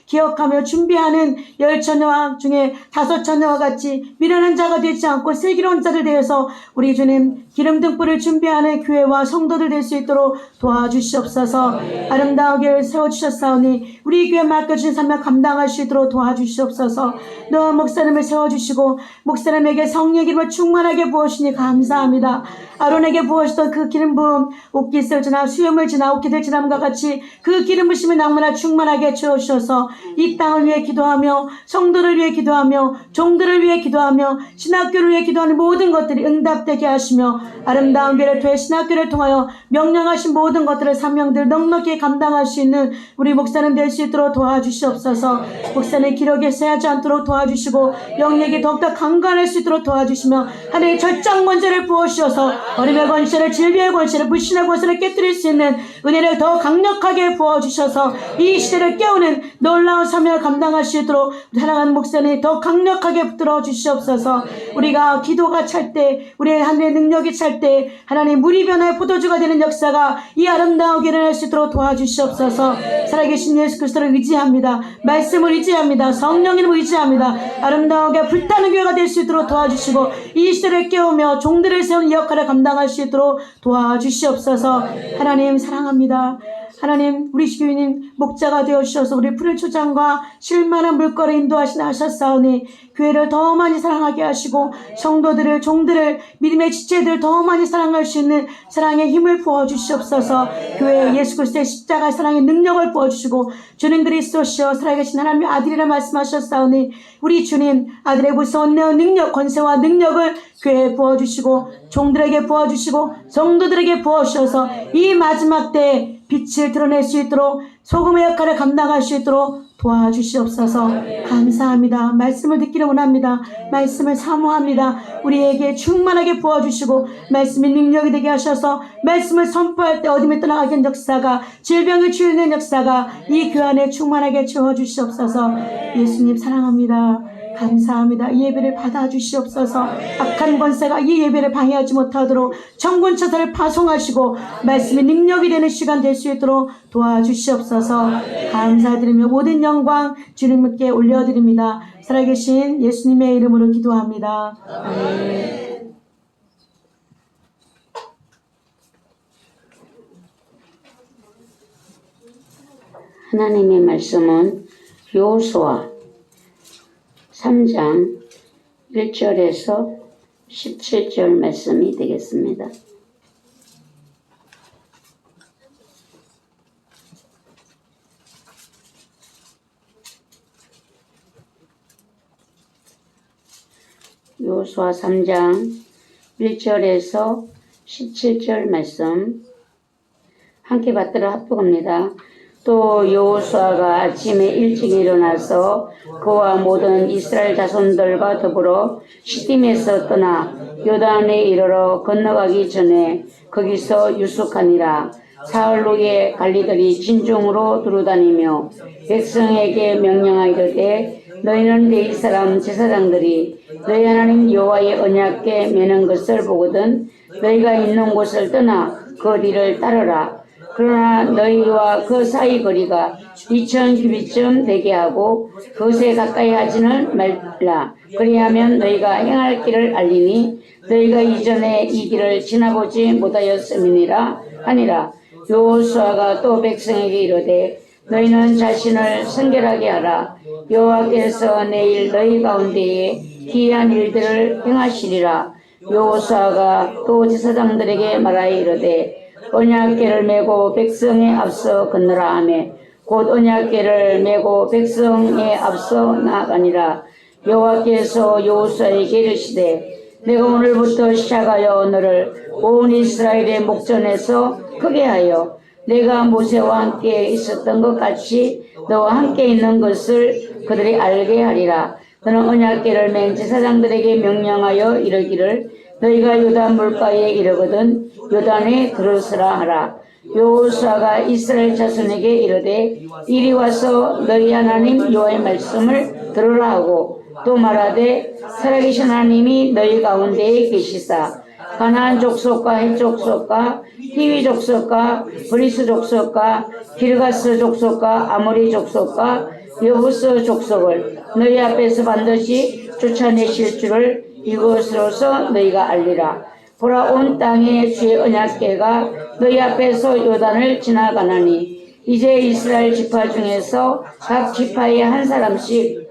기억하며 준비하는 10처녀와 중에 5처녀와 같이 미련한 자가 되지 않고 슬기로운 자들 되어서 우리 주님 기름 등불을 준비하는 교회와 성도들 될 수 있도록 도와주시옵소서. 아름다운 교회를 세워주셨사오니 우리 교회 맡겨주신 사명 감당할 수 있도록 도와주시옵소서. 너와 목사님을 세워주시고 목사님에게 성령의 기름을 충만하게 부어주시니 감사합니다. 아론에게 부어주던 그 기름 부음 옥깃을 지나 수염을 지나 옥깃을 지남과 같이 그 기름 부심을 낭만을 충만하게 채워주셔서 이 땅을 위해 기도하며 성도를 위해 기도하며 종들을 위해 기도하며 신학교를 위해 기도하는 모든 것들이 응답되게 하시며 아름다운 교회를 통해 신학교를 통하여 명령하신 모든 것들을 사명들 넉넉히 감당할 수 있는 우리 목사님 될 수 있도록 도와주시옵소서. 목사님 기록에 세하지 않도록 도와주시고 영역이 더욱더 강건할 수 있도록 도와주시며 하나님의 절장 권세를 부어주셔서 어림의 권세를 질병의 권세를 불신의 권세를 깨뜨릴 수 있는 은혜를 더 강력하게 부어주셔서 이 시대를 깨우는 놀라운 사명을 감당할 수 있도록 사랑하는 목사님 더 강력하게 붙들어 주시옵소서. 우리가 기도가 찰 때 우리의 하늘의 능력이 찰 때 하나님 물이 변화의 포도주가 되는 역사가 이 아름다운 교회를 할 수 있도록 도와주시옵소서. 살아계신 예수 그리스도를 의지합니다. 말씀을 의지합니다. 성령님을 의지합니다. 아름다우게 불타는 교회가 될 수 있도록 도와주시고 이 시대를 깨우며 종들을 세우는 역할을 감당할 수 있도록 도와주시옵소서. 하나님 사랑합니다. 하나님 우리 교회님 목자가 되어주셔서 우리 푸른 초장과 쉴만한 물거를 인도하셨사오니 교회를 더 많이 사랑하게 하시고 성도들을 종들을 믿음의 지체들을 더 많이 사랑할 수 있는 사랑의 힘을 부어주시옵소서. 교회에 예수 그리스도의 십자가의 사랑의 능력을 부어주시고 주님 그리스도시여 살아계신 하나님의 아들이라 말씀하셨사오니 우리 주님 아들의 무서운 능력 권세와 능력을 교회에 부어주시고 종들에게 부어주시고 성도들에게 부어주셔서 이 마지막 때에 빛을 드러낼 수 있도록 소금의 역할을 감당할 수 있도록 도와주시옵소서. 감사합니다. 말씀을 듣기를 원합니다. 말씀을 사모합니다. 우리에게 충만하게 부어주시고 말씀이 능력이 되게 하셔서 말씀을 선포할 때 어둠에 떠나가게 하는 역사가, 질병을 치유하는 역사가 이 교회 충만하게 채워주시옵소서. 예수님 사랑합니다. 감사합니다. 이 예배를 받아주시옵소서. 악한 권세가 이 예배를 방해하지 못하도록 천군천사를 파송하시고 말씀이 능력이 되는 시간 될 수 있도록 도와주시옵소서. 감사드리며 모든 영광 주님께 올려드립니다. 살아계신 예수님의 이름으로 기도합니다. 아멘. 하나님의 말씀은 여호수아 3장 1절에서 17절 말씀이 되겠습니다. 여호수아 3장 1절에서 17절 말씀 함께 받들어 합독합니다. 또 여호수아가 아침에 일찍 일어나서 그와 모든 이스라엘 자손들과 더불어 시딤에서 떠나 요단에 이르러 건너가기 전에 거기서 유숙하니라. 사흘 후에 관리들이 진중으로 두루다니며 백성에게 명령하이르되 너희는 레위 사람 제사장들이 너희 하나님 여호와의 언약궤 매는 것을 보거든 너희가 있는 곳을 떠나 그 뒤를 따르라. 그러나 너희와 그 사이 거리가 2000규빗쯤 되게 하고 그것에 가까이 하지는 말라. 그리하면 너희가 행할 길을 알리니 너희가 이전에 이 길을 지나보지 못하였음이니라 하니라. 여호수아가 또 백성에게 이르되 너희는 자신을 성결하게 하라. 여호와께서 내일 너희 가운데에 기이한 일들을 행하시리라. 여호수아가 또 제사장들에게 말하여 이르되 언약궤를 메고 백성에 앞서 건너라 하며 곧 언약궤를 메고 백성에 앞서 나아가니라. 여호와께서 여호수아에게 이르시되 내가 오늘부터 시작하여 너를 온 이스라엘의 목전에서 크게 하여 내가 모세와 함께 있었던 것 같이 너와 함께 있는 것을 그들이 알게 하리라. 너는 언약궤를 맨 제사장들에게 명령하여 이르기를 너희가 요단 물가에 이르거든 요단에 들어서라 하라. 여호수아가 이스라엘 자손에게 이르되 이리 와서 너희 하나님 여호와의 말씀을 들으라 하고 또 말하되 살아계신 하나님이 너희 가운데에 계시사 가나안 족속과 헷 족속과 히위 족속과 브리스 족속과 기르가스 족속과 아모리 족속과 여부스 족속을 너희 앞에서 반드시 쫓아내실 줄을 이것으로서 너희가 알리라. 보라 온 땅에 주의 언약궤가 너희 앞에서 요단을 지나가나니 이제 이스라엘 지파 중에서 각 지파에 한 사람씩을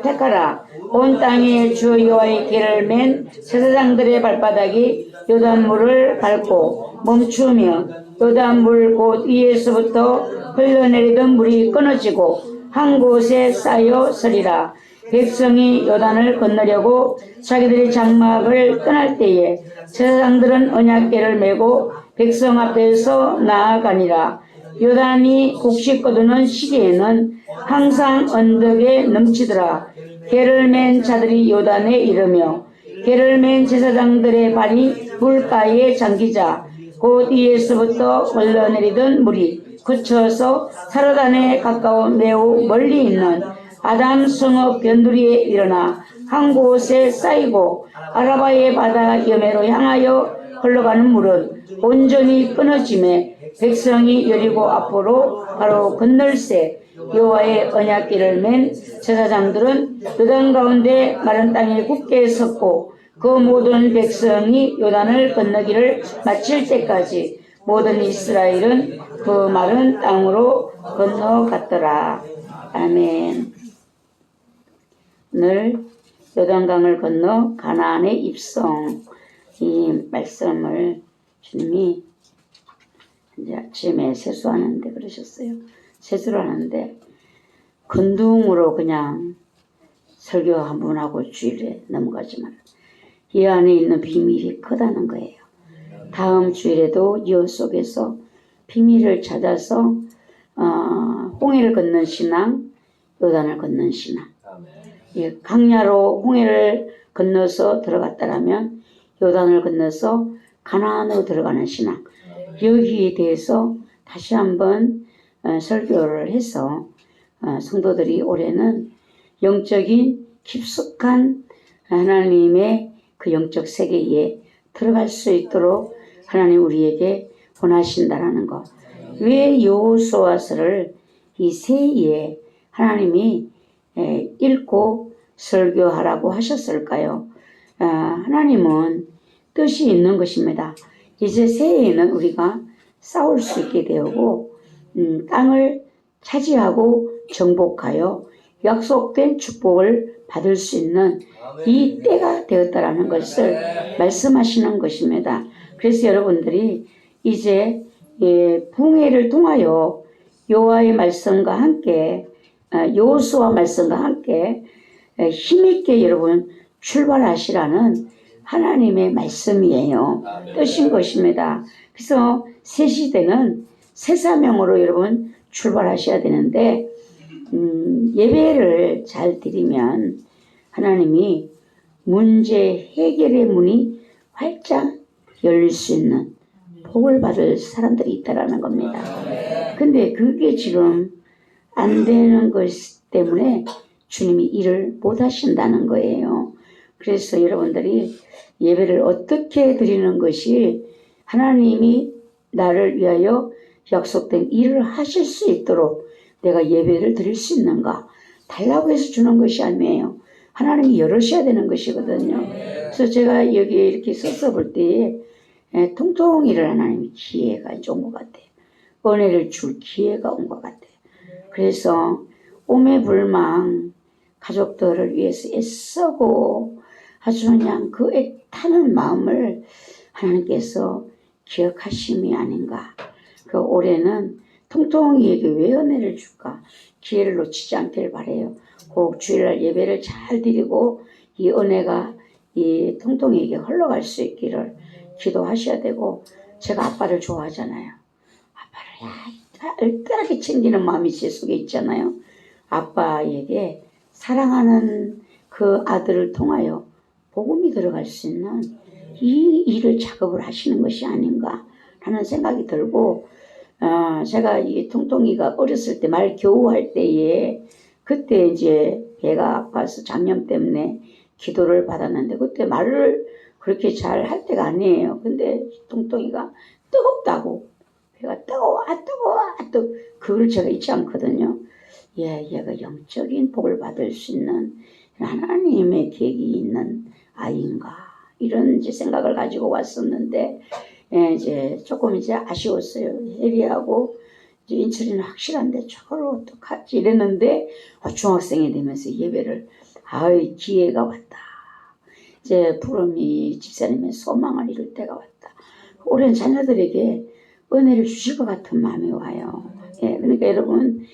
택하라. 온 땅에 주 여호와의 궤를 맨 제사장들의 발바닥이 요단물을 밟고 멈추며 요단물 곧 위에서부터 흘러내리던 물이 끊어지고 한 곳에 쌓여 서리라. 백성이 요단을 건너려고 자기들의 장막을 떠날 때에 제사장들은 언약궤를 메고 백성 앞에서 나아가니라. 요단이 곡식 거두는 시기에는 항상 언덕에 넘치더라. 궤를 맨 자들이 요단에 이르며 궤를 맨 제사장들의 발이 물가에 잠기자 곧 위에서부터 흘러내리던 물이 그쳐서 사르단에 가까워 매우 멀리 있는 아담 성읍 변두리에 일어나 한 곳에 쌓이고 아라바의 바다 여매로 향하여 흘러가는 물은 온전히 끊어짐에 백성이 여리고 앞으로 바로 건널새 여호와의 언약궤를 맨 제사장들은 요단 가운데 마른 땅에 굳게 섰고 그 모든 백성이 요단을 건너기를 마칠 때까지 모든 이스라엘은 그 마른 땅으로 건너갔더라. 아멘. 늘 요단강을 건너 가나안에 입성, 이 말씀을 주님이 이제 아침에 세수하는데 그러셨어요. 세수를 하는데 건둥으로 그냥 설교 한 번 하고 주일에 넘어가지 마라. 이 안에 있는 비밀이 크다는 거예요. 다음 주일에도 여 속에서 비밀을 찾아서 홍해를 건넌 신앙, 요단을 건넌 신앙. 예, 강야로 홍해를 건너서 들어갔다라면 요단을 건너서 가나안으로 들어가는 신앙. 여기에 대해서 다시 한번 설교를 해서 성도들이 올해는 영적인 깊숙한 하나님의 그 영적 세계에 들어갈 수 있도록 하나님 우리에게 원하신다라는 것. 왜 여호수아서를 이 새해에 하나님이 읽고 설교하라고 하셨을까요? 하나님은 뜻이 있는 것입니다. 이제 새해에는 우리가 싸울 수 있게 되고 땅을 차지하고 정복하여 약속된 축복을 받을 수 있는 이 때가 되었다라는 것을 말씀하시는 것입니다. 그래서 여러분들이 이제 붕해를 통하여 여호와의 말씀과 함께 여호수아 말씀과 함께 힘있게 여러분 출발하시라는 하나님의 말씀이에요. 뜻인 것입니다. 그래서 새 시대는 새 사명으로 여러분 출발하셔야 되는데 예배를 잘 드리면 하나님이 문제 해결의 문이 활짝 열릴 수 있는 복을 받을 사람들이 있다라는 겁니다. 근데 그게 지금 안 되는 것 때문에 주님이 일을 못 하신다는 거예요. 그래서 여러분들이 예배를 어떻게 드리는 것이 하나님이 나를 위하여 약속된 일을 하실 수 있도록 내가 예배를 드릴 수 있는가? 달라고 해서 주는 것이 아니에요. 하나님이 열으셔야 되는 것이거든요. 그래서 제가 여기에 이렇게 서서 볼 때에 통통이를 하나님이 기회가 온 것 같아요. 은혜를 줄 기회가 온 것 같아요. 그래서 오매불망 가족들을 위해서 애쓰고 아주 그냥 그 애타는 마음을 하나님께서 기억하심이 아닌가. 그 올해는 통통이에게 왜 은혜를 줄까? 기회를 놓치지 않길 바라요. 꼭 주일날 예배를 잘 드리고 이 은혜가 이 통통이에게 흘러갈 수 있기를 기도하셔야 되고, 제가 아빠를 좋아하잖아요. 아빠를 알뜰하게 챙기는 마음이 제 속에 있잖아요. 아빠에게 사랑하는 그 아들을 통하여 복음이 들어갈 수 있는 이 일을 작업을 하시는 것이 아닌가 하는 생각이 들고, 제가 이 통통이가 어렸을 때 말 겨우 할 때에 그때 이제 배가 아파서 장염 때문에 기도를 받았는데 그때 말을 그렇게 잘 할 때가 아니에요. 근데 통통이가 뜨겁다고, 배가 뜨거워 또 그걸 제가 잊지 않거든요. 얘가 영적인 복을 받을 수 있는 하나님의 계획이 있는 아이인가 이런 이제 생각을 가지고 왔었는데 이제 조금 이제 아쉬웠어요. 혜리하고 이제 인철이는 확실한데 저걸 어떡하지 이랬는데 중학생이 되면서 예배를 기회가 왔다. 이제 부름이 집사님의 소망을 이룰 때가 왔다. 올해는 자녀들에게 은혜를 주실 것 같은 마음이 와요. 그러니까 여러분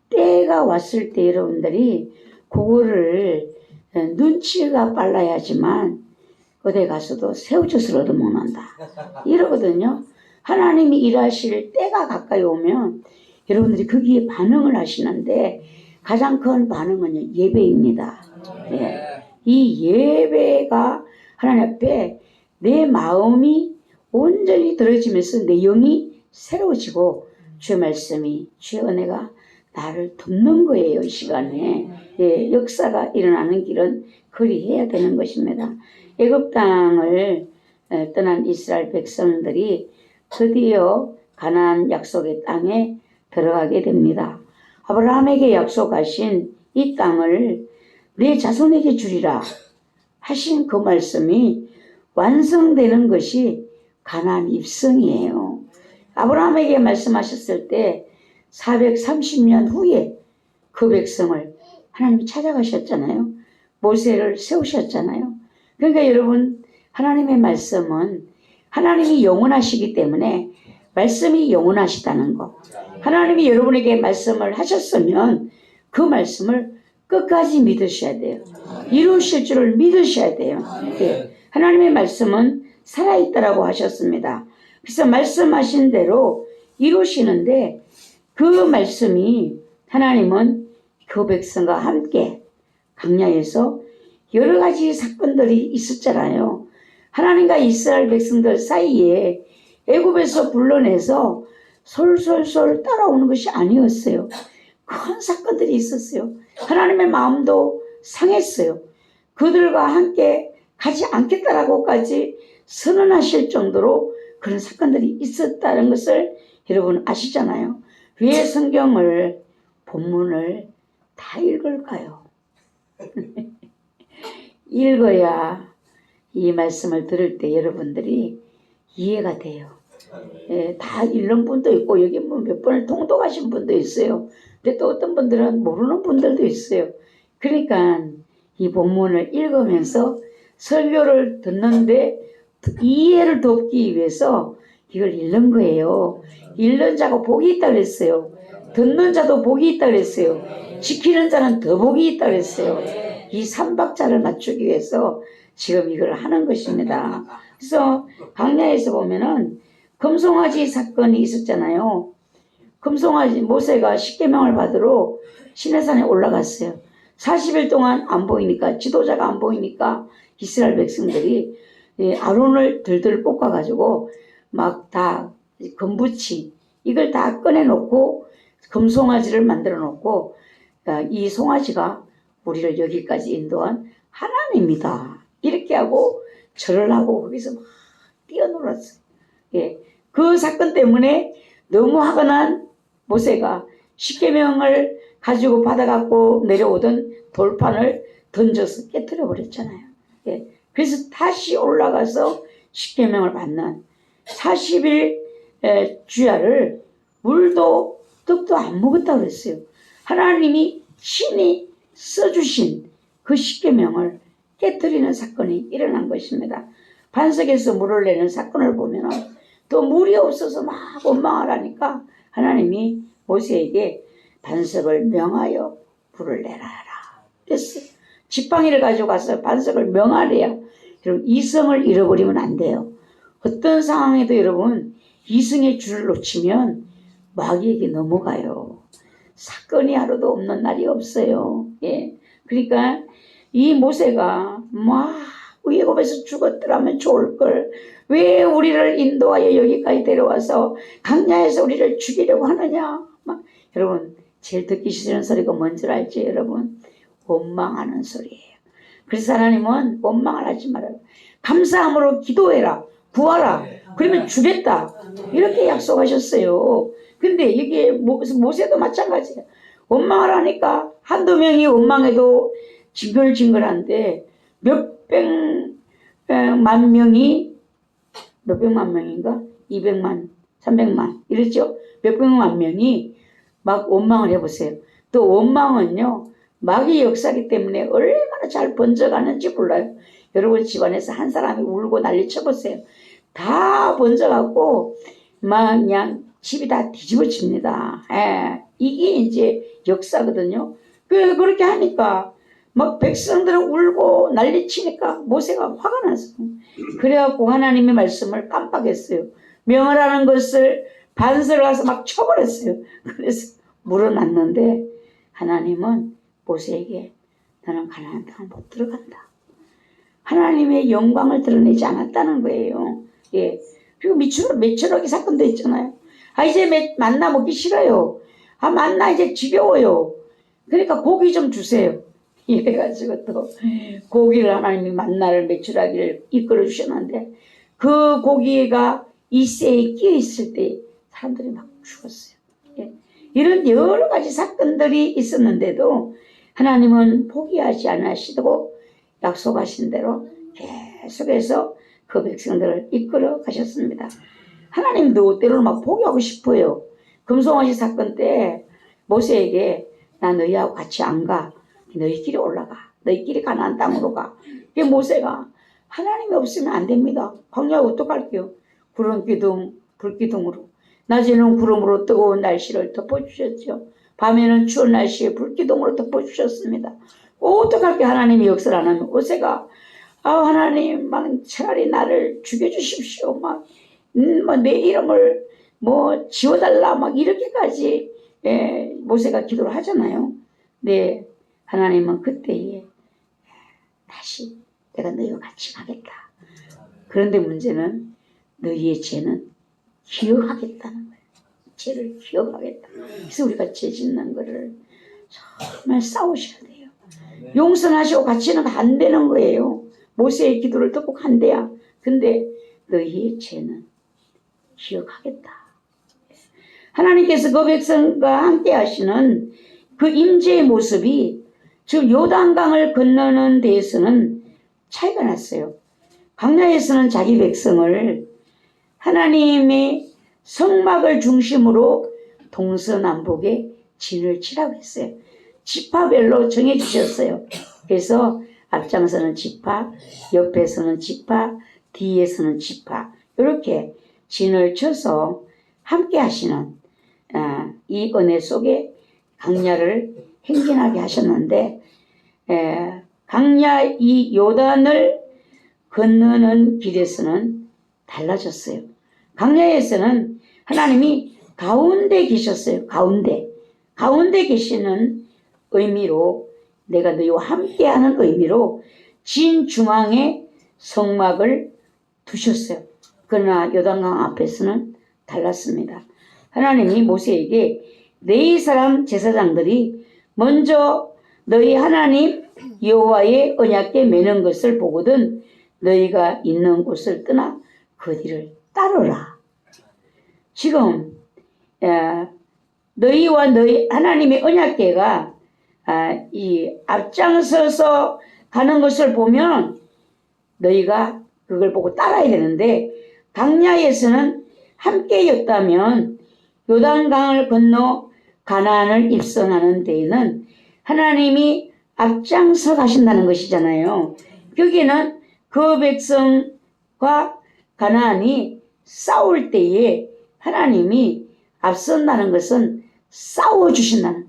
때가 왔을 때 여러분들이 그거를 눈치가 빨라야지만 어디 가서도 새우젓을 얻어먹는다 이러거든요. 하나님이 일하실 때가 가까이 오면 여러분들이 거기에 반응을 하시는데 가장 큰 반응은 예배입니다. 이 예배가 하나님 앞에 내 마음이 온전히 들어지면서 내 영이 새로워지고 주의 말씀이 주의 은혜가 나를 돕는 거예요. 이 시간에 역사가 일어나는 길은 그리해야 되는 것입니다. 애굽 땅을 떠난 이스라엘 백성들이 드디어 가나안 약속의 땅에 들어가게 됩니다. 아브라함에게 약속하신 이 땅을 내 자손에게 주리라 하신 그 말씀이 완성되는 것이 가나안 입성이에요. 아브라함에게 말씀하셨을 때 430년 후에 그 백성을 하나님이 찾아가셨잖아요. 모세를 세우셨잖아요. 그러니까 여러분 하나님의 말씀은 하나님이 영원하시기 때문에 말씀이 영원하시다는 거. 하나님이 여러분에게 말씀을 하셨으면 그 말씀을 끝까지 믿으셔야 돼요. 이루실 줄을 믿으셔야 돼요. 하나님의 말씀은 살아있다라고 하셨습니다. 그래서 말씀하신 대로 이루시는데 그 말씀이 하나님은 그 백성과 함께 광야에서 여러 가지 사건들이 있었잖아요. 하나님과 이스라엘 백성들 사이에 애굽에서 불러내서 솔솔솔 따라오는 것이 아니었어요. 큰 사건들이 있었어요. 하나님의 마음도 상했어요. 그들과 함께 가지 않겠다라고까지 선언하실 정도로 그런 사건들이 있었다는 것을 여러분 아시잖아요. 왜 성경을 본문을 다 읽을까요? 읽어야 이 말씀을 들을 때 여러분들이 이해가 돼요. 예, 다 읽는 분도 있고 여기 뭐 몇 번을 통독하신 분도 있어요. 근데 또 어떤 분들은 모르는 분들도 있어요. 그러니까 이 본문을 읽으면서 설교를 듣는데 이해를 돕기 위해서 이걸 읽는 거예요. 읽는 자가 복이 있다 그랬어요. 듣는 자도 복이 있다 그랬어요. 지키는 자는 더 복이 있다 그랬어요. 이 삼박자를 맞추기 위해서 지금 이걸 하는 것입니다. 그래서 광야에서 보면은 금송아지 사건이 있었잖아요. 금송아지 모세가 십계명을 받으러 시내산에 올라갔어요. 40일 동안 안 보이니까, 지도자가 안 보이니까 이스라엘 백성들이 아론을 들들 볶아가지고 막 다 금부치 이걸 다 꺼내놓고 금송아지를 만들어 놓고 이 송아지가 우리를 여기까지 인도한 하나님이다 이렇게 하고 절을 하고 거기서 막 뛰어놀았어요. 예, 그 사건 때문에 너무 화가 난 모세가 십계명을 가지고 받아갖고 내려오던 돌판을 던져서 깨뜨려 버렸잖아요. 예, 그래서 다시 올라가서 십계명을 받는 40일 주야를 물도 떡도 안 먹었다고 그랬어요. 하나님이 친히 써주신 그 십계명을 깨뜨리는 사건이 일어난 것입니다. 반석에서 물을 내는 사건을 보면 또 물이 없어서 막 원망을 하니까 하나님이 모세에게 반석을 명하여 물을 내라라 그랬어요. 지팡이를 가지고 가서 반석을 명하래야. 여러분 이성을 잃어버리면 안 돼요. 어떤 상황에도 여러분 이성의 줄을 놓치면 마귀에게 넘어가요. 사건이 하루도 없는 날이 없어요. 예. 그러니까 이 모세가 막 애굽에서 죽었더라면 좋을걸. 왜 우리를 인도하여 여기까지 데려와서 광야에서 우리를 죽이려고 하느냐. 막 여러분 제일 듣기 싫은 소리가 뭔지 알죠 여러분? 원망하는 소리예요. 그래서 하나님은 원망을 하지 말아요. 감사함으로 기도해라. 구하라. 그러면 주겠다. 이렇게 약속하셨어요. 근데 이게 모세도 마찬가지예요. 원망을 하니까 한두 명이 원망해도 징글징글한데 몇백만 명이 몇백만 명인가? 200만, 300만 이랬죠? 몇백만 명이 막 원망을 해보세요. 또 원망은요 마귀 역사기 때문에 얼마나 잘 번져가는지 몰라요. 여러분 집안에서 한 사람이 울고 난리 쳐보세요. 다 번져갖고 막 그냥 집이 다 뒤집어집니다. 예, 이게 이제 역사거든요. 그렇게 하니까 막 백성들은 울고 난리치니까 모세가 화가 났어. 그래갖고 하나님의 말씀을 깜빡했어요. 명하라는 것을 반석을 가서 막 쳐버렸어요. 그래서 물어놨는데 하나님은 모세에게 너는 가나안 땅을 못 들어간다. 하나님의 영광을 드러내지 않았다는 거예요. 예. 그리고 메추라기 사건도 있잖아요. 이제 만나 먹기 싫어요. 만나 이제 지겨워요. 그러니까 고기 좀 주세요. 이래가지고 또 고기를 하나님이 만나를 메추라기를 이끌어 주셨는데 그 고기가 이새에 끼어 있을 때 사람들이 막 죽었어요. 예. 이런 여러 가지 사건들이 있었는데도 하나님은 포기하지 않으시고 약속하신 대로 계속해서 그 백성들을 이끌어 가셨습니다. 하나님도 때로는 막 포기하고 싶어요. 금송아지 사건 때 모세에게 나 너희하고 같이 안 가. 너희끼리 올라가. 너희끼리 가나안 땅으로 가. 그게 모세가 하나님이 없으면 안 됩니다. 광야에 어떡할게요. 구름 기둥, 불 기둥으로. 낮에는 구름으로 뜨거운 날씨를 덮어주셨죠. 밤에는 추운 날씨에 불 기둥으로 덮어주셨습니다. 어떡할게 하나님이 역사를 안 하면 모세가 하나님 막 차라리 나를 죽여주십시오. 막 내 이름을 뭐 지워달라 막 이렇게까지 모세가 기도를 하잖아요. 네, 하나님은 그때에 다시 내가 너희와 같이 가겠다. 그런데 문제는 너희의 죄는 기억하겠다는 거예요. 죄를 기억하겠다. 그래서 우리가 죄 짓는 거를 정말 싸우셔야 돼요. 용서하시고 같이는 안 되는 거예요. 모세의 기도를 듣고 간대야. 근데 너희의 죄는 기억하겠다. 하나님께서 그 백성과 함께 하시는 그 임재의 모습이 지금 요단강을 건너는 데에서는 차이가 났어요. 광야에서는 자기 백성을 하나님의 성막을 중심으로 동서남북에 진을 치라고 했어요. 지파별로 정해주셨어요. 그래서 앞장서는 지파, 옆에서는 지파, 뒤에서는 지파, 이렇게 진을 쳐서 함께 하시는 이 은혜 속에 광야를 행진하게 하셨는데, 광야 이 요단을 건너는 길에서는 달라졌어요. 광야에서는 하나님이 가운데 계셨어요. 가운데 계시는 의미로, 내가 너희와 함께하는 의미로 진 중앙에 성막을 두셨어요. 그러나 요단강 앞에서는 달랐습니다. 하나님이 모세에게 네 사람 제사장들이 먼저 너희 하나님 여호와의 언약궤 매는 것을 보거든 너희가 있는 곳을 떠나 그 뒤를 따르라. 지금 너희와 너희 하나님의 언약궤가 이 앞장서서 가는 것을 보면 너희가 그걸 보고 따라야 되는데, 광야에서는 함께였다면 요단강을 건너 가나안을 입성하는 데에는 하나님이 앞장서 가신다는 것이잖아요. 여기는 그 백성과 가나안이 싸울 때에 하나님이 앞선다는 것은 싸워주신다.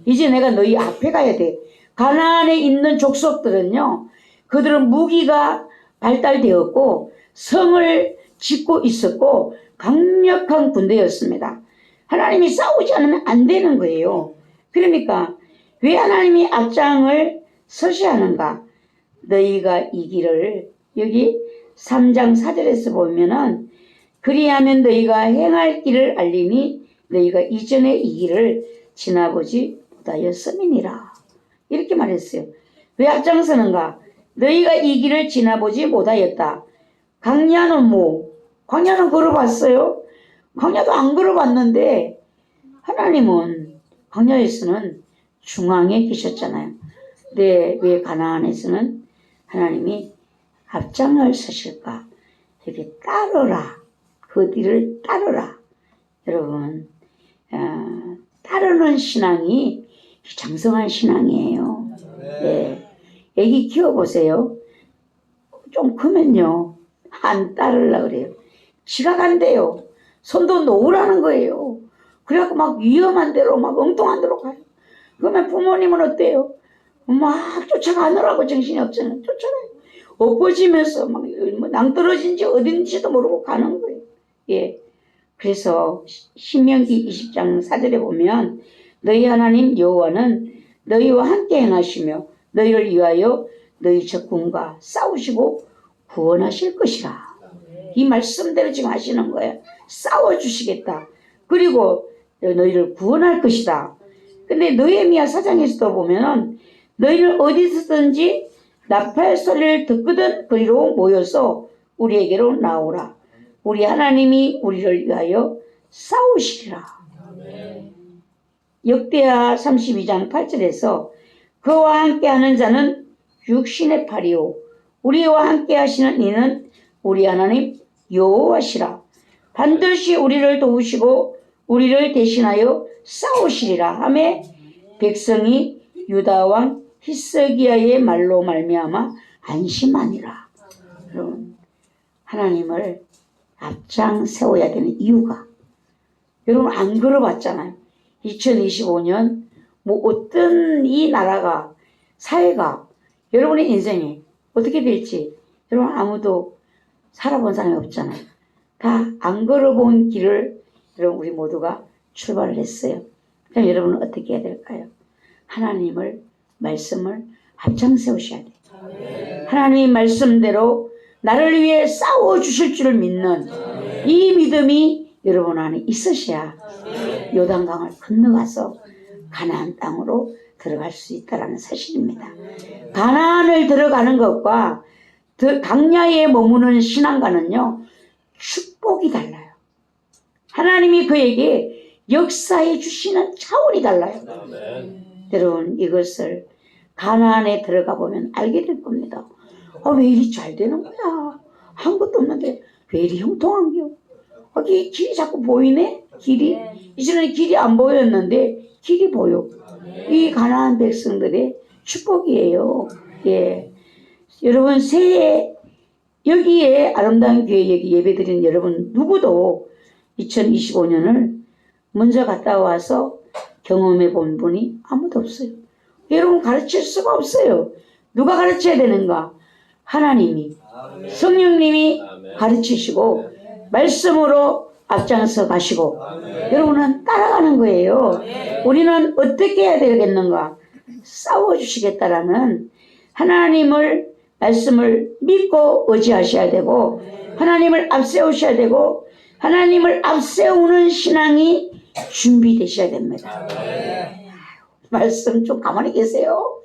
이제 내가 너희 앞에 가야 돼. 가나안에 있는 족속들은요, 그들은 무기가 발달되었고 성을 짓고 있었고 강력한 군대였습니다. 하나님이 싸우지 않으면 안 되는 거예요. 그러니까 왜 하나님이 앞장을 서셔야 하는가? 너희가 이 길을, 여기 3장 4절에서 보면은 그리하면 너희가 행할 길을 알리니 너희가 이전에 이 길을 지나보지 못하였음이니라. 이렇게 말했어요. 왜 앞장서는가? 너희가 이 길을 지나보지 못하였다. 광야는 광야는 걸어봤어요? 광야도 안 걸어봤는데 하나님은 광야에서는 중앙에 계셨잖아요. 근데 왜 가나안에서는 하나님이 앞장을 서실까? 이렇게 따르라. 그 뒤를 따르라. 여러분, 따르는 신앙이 장성한 신앙이에요. 네. 애기 키워보세요. 좀 크면요, 안 따르려고 그래요. 지가 간대요. 손도 놓으라는 거예요. 그래갖고 막 위험한 데로, 막 엉뚱한 데로 가요. 그러면 부모님은 어때요? 막 쫓아가느라고 정신이 없잖아요. 쫓아가요. 엎어지면서 막 낭떠러진지 어딘지도 모르고 가는 거예요. 예. 그래서 신명기 20장 4절에 보면 너희 하나님 여호와는 너희와 함께 행하시며 너희를 위하여 너희 적군과 싸우시고 구원하실 것이라. 이 말씀대로 지금 하시는 거예요. 싸워주시겠다. 그리고 너희를 구원할 것이다. 근데 느헤미야 4장에서도 보면은 너희를 어디서든지 나팔 소리를 듣거든 그리로 모여서 우리에게로 나오라. 우리 하나님이 우리를 위하여 싸우시리라. 역대하 32장 8절에서 그와 함께하는 자는 육신의 팔이요 우리와 함께하시는 이는 우리 하나님 여호와시라. 반드시 우리를 도우시고 우리를 대신하여 싸우시리라 하매 백성이 유다 왕 히스기야의 말로 말미암아 안심하니라. 여러분, 하나님을 앞장 세워야 되는 이유가, 여러분 안 걸어봤잖아요. 2025년 어떤 이 나라가, 사회가, 여러분의 인생이 어떻게 될지 여러분 아무도 살아본 사람이 없잖아요. 안 걸어본 길을 여러분 우리 모두가 출발을 했어요. 그럼 여러분은 어떻게 해야 될까요? 하나님을 말씀을 앞장세우셔야 돼요. 하나님 말씀대로 나를 위해 싸워 주실 줄을 믿는 이 믿음이 여러분 안에 있으셔야 요단강을 건너가서 가나안 땅으로 들어갈 수 있다는 사실입니다. 가나안을 들어가는 것과 강야에 머무는 신앙과는요 축복이 달라요. 하나님이 그에게 역사해 주시는 차원이 달라요. 여러분 이것을 가나안에 들어가 보면 알게 될 겁니다. 왜 이리 잘 되는 거야? 한 것도 없는데 왜 이리 형통한겨? 길이 자꾸 보이네? 길이? 이전에 길이 안 보였는데 길이 보여. 이 가나안 백성들의 축복이에요. 예. 여러분 새해 여기에 아름다운 교회 여기 예배드리는 여러분 누구도 2025년을 먼저 갔다 와서 경험해 본 분이 아무도 없어요. 여러분 가르칠 수가 없어요. 누가 가르쳐야 되는가? 하나님이 성령님이 가르치시고 말씀으로 앞장서 가시고 여러분은 따라가는 거예요. 우리는 어떻게 해야 되겠는가? 싸워주시겠다라는 하나님을 말씀을 믿고 의지하셔야 되고 하나님을 앞세우셔야 되고 하나님을 앞세우는 신앙이 준비되셔야 됩니다. 말씀 좀 가만히 계세요.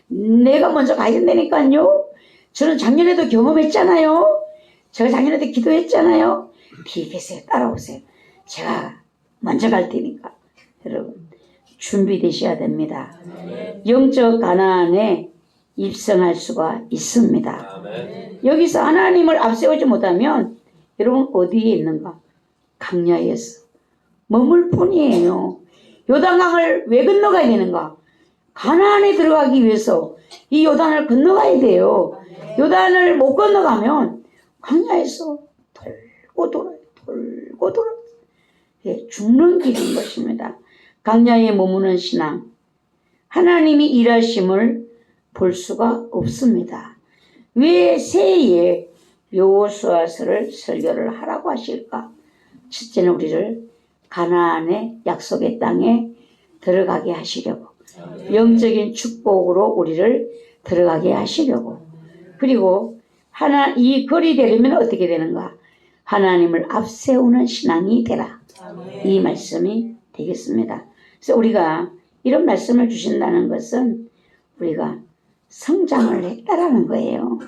내가 먼저 가야 된다니까요. 저는 작년에도 경험했잖아요. 제가 작년에도 기도했잖아요. 뒤에 계세요. 따라오세요. 제가 먼저 갈 테니까. 여러분 준비되셔야 됩니다. 영적 가나안에 입성할 수가 있습니다. 여기서 하나님을 앞세우지 못하면 여러분 어디에 있는가? 강야에서 머물 뿐이에요. 요단강을 왜 건너가야 되는가? 가나안에 들어가기 위해서 이 요단을 건너가야 돼요. 요단을 못 건너가면 강야에서 돌고 돌아요. 예, 죽는 길인 것입니다. 강야에 머무는 신앙. 하나님이 일하심을 볼 수가 없습니다. 왜 새해에 여호수아서를 설교를 하라고 하실까? 첫째는 우리를 가나안의 약속의 땅에 들어가게 하시려고 영적인 축복으로 우리를 들어가게 하시려고 그리고 이 거리 되려면 어떻게 되는가? 하나님을 앞세우는 신앙이 되라. 이 말씀이 되겠습니다. 그래서 우리가 이런 말씀을 주신다는 것은 우리가 성장을 했다라는 거예요.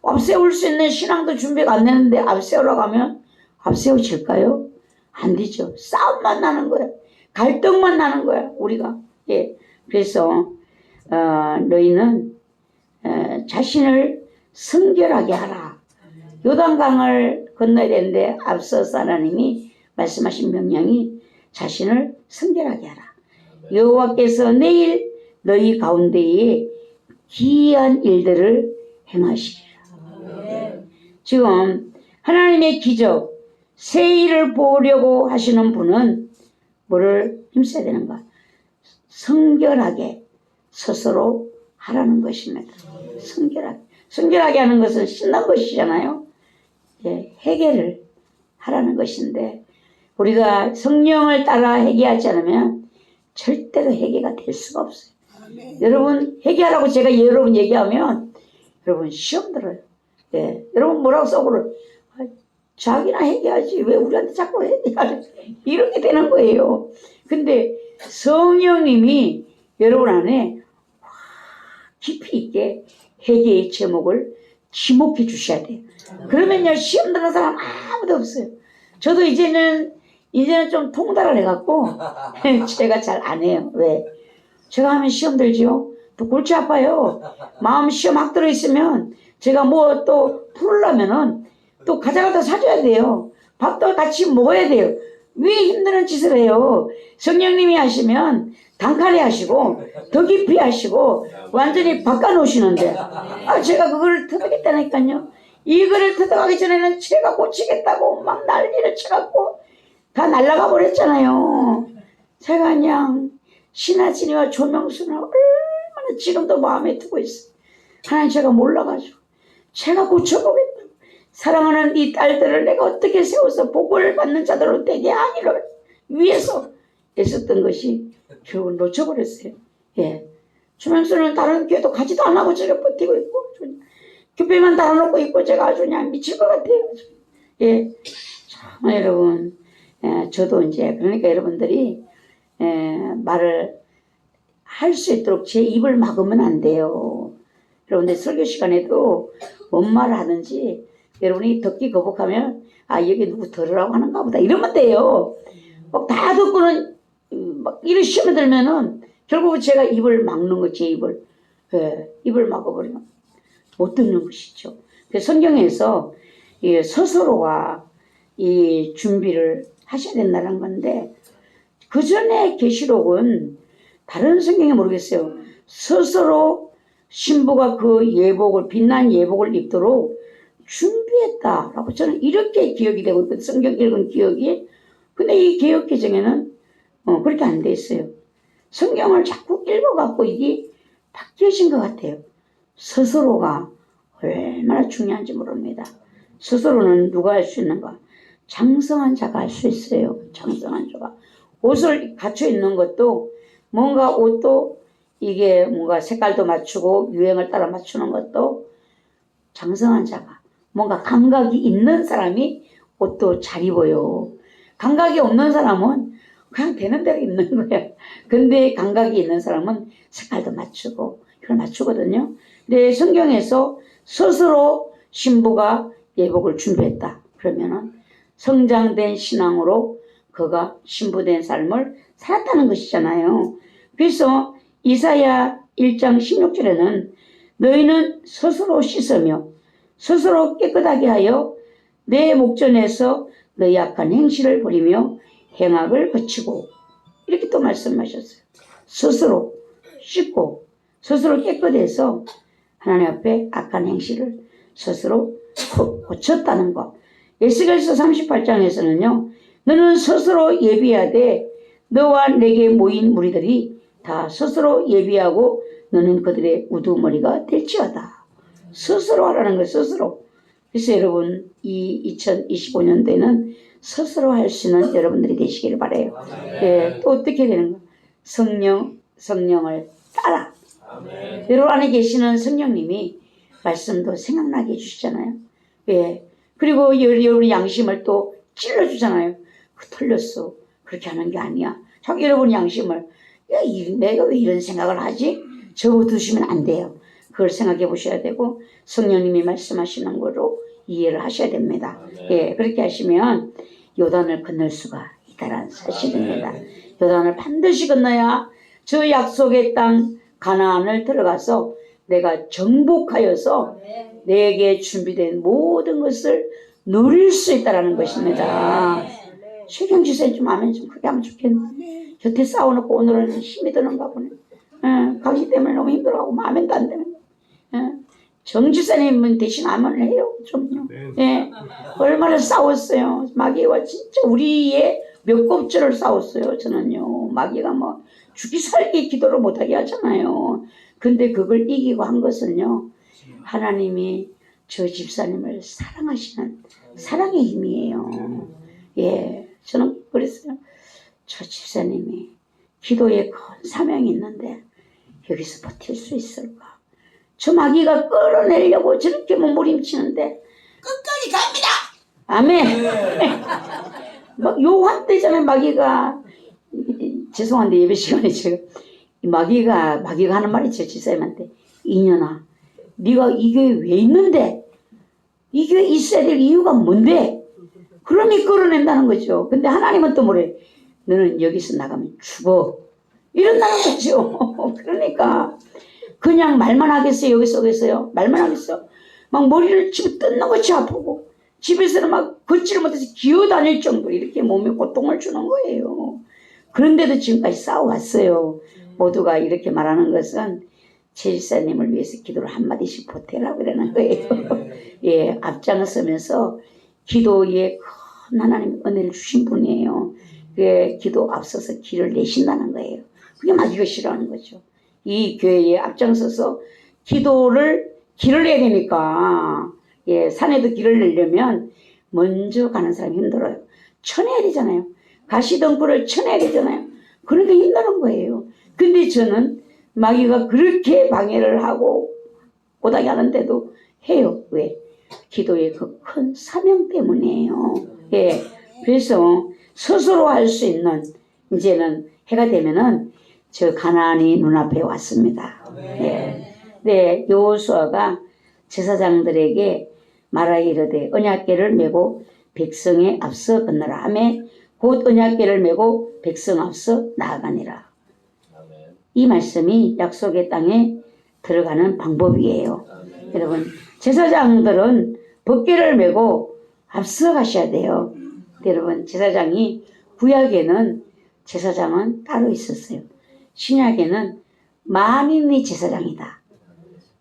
앞세울 수 있는 신앙도 준비가 안 되는데 앞세우라고 하면 앞세워질까요? 안 되죠. 싸움만 나는 거야. 갈등만 나는 거야. 우리가. 예. 그래서 너희는 자신을 성결하게 하라. 요단강을 건너야 되는데 앞서서 하나님이 말씀하신 명령이 자신을 성결하게 하라. 여호와께서 내일 너희 가운데에 기이한 일들을 행하시리라. 지금 하나님의 기적 새 일을 보려고 하시는 분은 뭐를 힘써야 되는가? 성결하게 스스로 하라는 것입니다. 성결하게 하는 것은 신난 것이잖아요. 회개를 하라는 것인데 우리가 성령을 따라 회개하지 않으면 절대로 회개가 될 수가 없어요. 여러분 회개하라고 제가 여러분 얘기하면 여러분 시험 들어요. 여러분 뭐라고 써보래? 자기나 회개하지 왜 우리한테 자꾸 회개하래? 이렇게 되는 거예요. 근데 성령님이 여러분 안에 깊이 있게 회개의 제목을 지목해 주셔야 돼요. 그러면요 시험 드는 사람 아무도 없어요. 저도 이제는 좀 통달을 해갖고 제가 잘 안 해요. 왜? 제가 하면 시험 들지요. 또 골치 아파요. 마음 시험 막 들어있으면 제가 뭐 또 풀으려면은 또 가져가다 사줘야 돼요. 밥도 같이 먹어야 돼요. 왜 힘드는 짓을 해요? 성령님이 하시면 단칼에 하시고 더 깊이 하시고 완전히 바꿔놓으시는데 제가 그걸 터득했다니까요. 이거를 터득하기 전에는 제가 고치겠다고 막 난리를 쳐갖고 다 날아가 버렸잖아요. 제가 그냥 신하진이와 조명수는 얼마나 지금도 마음에 두고 있어. 하나님 제가 몰라가지고 제가 고쳐보겠다고 사랑하는 이 딸들을 내가 어떻게 세워서 복을 받는 자들로 되게 하기를 위해서 애썼던 것이 결국 놓쳐버렸어요. 예. 주명수는 다른 교회도 가지도 안 하고 저렇게 버티고 있고, 교회만 달아놓고 있고, 제가 아주 그냥 미칠 것 같아요. 예. 참, 여러분, 예, 저도 이제, 그러니까 여러분들이, 말을 할 수 있도록 제 입을 막으면 안 돼요. 여러분들 설교 시간에도 뭔 말을 하든지, 여러분이 듣기 거북하면, 아, 여기 누구 들으라고 하는가 보다. 이러면 돼요. 막 다 듣고는, 막 이런 시험에 들면은, 결국 제가 입을 막는 거, 제 입을. 예, 입을 막아버리면 못 듣는 것이죠. 성경에서 이 스스로가 이 준비를 하셔야 된다는 건데, 그 전에 계시록은 다른 성경에 모르겠어요. 스스로 신부가 그 예복을, 빛난 예복을 입도록 준비했다라고 저는 이렇게 기억이 되고 있거든요. 성경 읽은 기억이. 근데 이 개역 개정에는 그렇게 안 돼 있어요. 성경을 자꾸 읽어갖고 이게 바뀌어진 것 같아요. 스스로가 얼마나 중요한지 모릅니다. 스스로는 누가 할 수 있는가? 장성한 자가 할 수 있어요. 장성한 자가. 옷을 갖춰 입는 것도 뭔가 옷도 이게 뭔가 색깔도 맞추고 유행을 따라 맞추는 것도 장성한 자가, 뭔가 감각이 있는 사람이 옷도 잘 입어요. 감각이 없는 사람은 그냥 되는 대로 입는 거야. 근데 감각이 있는 사람은 색깔도 맞추고 이걸 맞추거든요. 근데 성경에서 스스로 신부가 예복을 준비했다. 그러면은 성장된 신앙으로 그가 신부된 삶을 살았다는 것이잖아요. 그래서 이사야 1장 16절에는 너희는 스스로 씻으며 스스로 깨끗하게 하여 내 목전에서 너희 악한 행실을 버리며 행악을 거치고, 이렇게 또 말씀하셨어요. 스스로 씻고 스스로 깨끗해서 하나님 앞에 악한 행실을 스스로 고쳤다는 것. 에스겔서 38장에서는요 너는 스스로 예비하되 너와 내게 모인 무리들이 다 스스로 예비하고 너는 그들의 우두머리가 될지어다. 스스로 하라는 거예요. 스스로. 그래서 여러분 이 2025년도에는 스스로 할 수 있는 여러분들이 되시기를 바라요. 예, 또 어떻게 되는 거? 성령을 따라. 여러분 안에 계시는 성령님이 말씀도 생각나게 해주시잖아요. 예, 그리고 여러분의 양심을 또 찔러주잖아요. 틀렸어. 그렇게 하는 게 아니야. 자꾸 여러분 양심을, 야, 내가 왜 이런 생각을 하지? 접어두시면 안 돼요. 그걸 생각해 보셔야 되고 성령님이 말씀하시는 거로 이해를 하셔야 됩니다. 예, 그렇게 하시면 요단을 건널 수가 있다는 사실입니다. 요단을 반드시 건너야 저 약속의 땅 가나안을 들어가서 내가 정복하여서 내게 준비된 모든 것을 누릴 수 있다는 것입니다. 최경지사님 좀 아멘 좀 크게 하면 좋겠네. 곁에 싸워놓고 오늘은 힘이 드는가 보네. 강의 때문에 너무 힘들어하고 아멘도 안 되는 거야. 정지사님은 대신 아멘을 해요. 좀요. 예. 얼마나 싸웠어요. 마귀와 진짜 우리의 몇 곱절을 싸웠어요. 저는요. 마귀가 뭐 죽기 살기 기도를 못하게 하잖아요. 근데 그걸 이기고 한 것은요. 하나님이 저 집사님을 사랑하시는 사랑의 힘이에요. 예. 저는 그랬어요. 저 집사님이 기도에 큰 사명이 있는데 여기서 버틸 수 있을까? 저 마귀가 끌어내려고 저렇게 몸부림치는데 끝까지 갑니다. 아멘. 막 요한때잖아요. 마귀가 죄송한데 예배 시간에 제가 마귀가 하는 말이 죠 집사님한테 이년아 네가 이 교회에 왜 있는데? 이 교회에 있어야 될 이유가 뭔데? 그러니 끌어낸다는 거죠. 근데 하나님은 또 뭐래? 너는 여기서 나가면 죽어. 이런다는 거죠. 그러니까 그냥 말만 하겠어요. 여기서 말만 하겠어. 막 머리를 집어 뜯는 것이 아프고 집에서는 막 걷지를 못해서 기어다닐 정도로 이렇게 몸에 고통을 주는 거예요. 그런데도 지금까지 싸워왔어요. 모두가 이렇게 말하는 것은 제일사님을 위해서 기도를 한마디씩 보태라고 그러는 거예요. 예, 앞장서면서 기도에 큰 하나님 은혜를 주신 분이에요. 그게 기도 앞서서 길을 내신다는 거예요. 그게 마귀가 싫어하는 거죠. 이 교회에 앞장서서 길을 내야 되니까 예, 산에도 길을 내려면 먼저 가는 사람이 힘들어요. 쳐내야 되잖아요. 가시덩굴을 쳐내야 되잖아요. 그러니까 힘드는 거예요. 근데 저는 마귀가 그렇게 방해를 하고 고단히 하는데도 해요. 왜? 기도의 그 큰 사명 때문이에요. 예. 그래서 스스로 할 수 있는 이제는 해가 되면은 저 가나안이 눈앞에 왔습니다. 예. 네, 여호수아가 제사장들에게 말하여 이르되 언약궤를 메고 백성에 앞서 건너라 하매 곧 언약궤를 메고 백성 앞서 나아가니라. 이 말씀이 약속의 땅에 들어가는 방법이에요. 여러분, 제사장들은 법궤를 메고 앞서 가셔야 돼요. 여러분, 제사장이 구약에는 제사장은 따로 있었어요. 신약에는 만인의 제사장이다.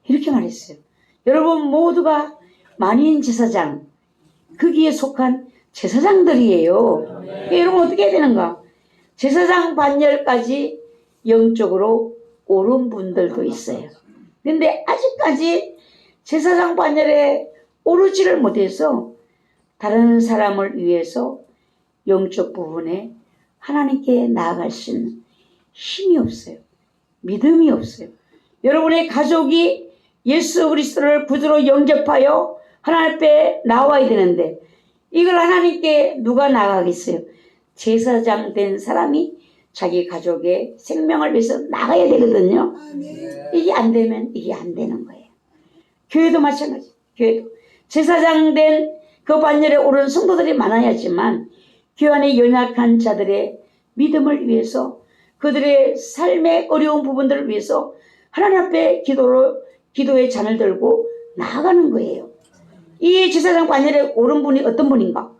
이렇게 말했어요. 여러분 모두가 만인 제사장, 거기에 속한 제사장들이에요. 여러분 어떻게 해야 되는가? 제사장 반열까지 영적으로 오른 분들도 있어요. 근데 아직까지 제사장 반열에 오르지를 못해서 다른 사람을 위해서 영적 부분에 하나님께 나아갈 수 있는 힘이 없어요. 믿음이 없어요. 여러분의 가족이 예수 그리스도를 구주로 영접하여 하나님 앞에 나와야 되는데 이걸 하나님께 누가 나가겠어요? 제사장 된 사람이 자기 가족의 생명을 위해서 나가야 되거든요. 이게 안 되면 이게 안 되는 거예요. 교회도 마찬가지. 교회도 제사장 된 그 반열에 오른 성도들이 많아야지만 교회 안에 연약한 자들의 믿음을 위해서 그들의 삶의 어려운 부분들을 위해서 하나님 앞에 기도의 잔을 들고 나아가는 거예요. 이 제사장 반열에 오른 분이 어떤 분인가?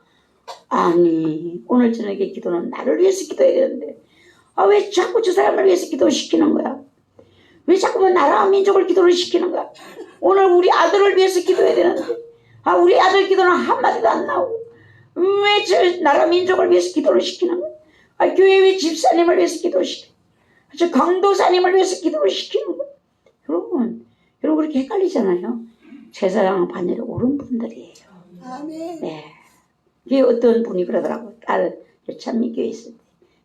아니 오늘 저녁에 기도는 나를 위해서 기도해야 되는데 왜 자꾸 저 사람을 위해서 기도시키는 거야? 왜 자꾸만 나라와 민족을 기도를 시키는 거야? 오늘 우리 아들을 위해서 기도해야 되는데 우리 아들 기도는 한마디도 안 나오고 왜 저 나라 민족을 위해서 기도를 시키는 거야? 교회 왜 집사님을 위해서 기도를 시키는 거야? 저 강도사님을 위해서 기도를 시키는 거야? 여러분 그렇게 헷갈리잖아요. 제사장 반열에 오른 분들이에요. 아멘. 네. 그게 어떤 분이 그러더라고요. 다른 찬미교회 있을 때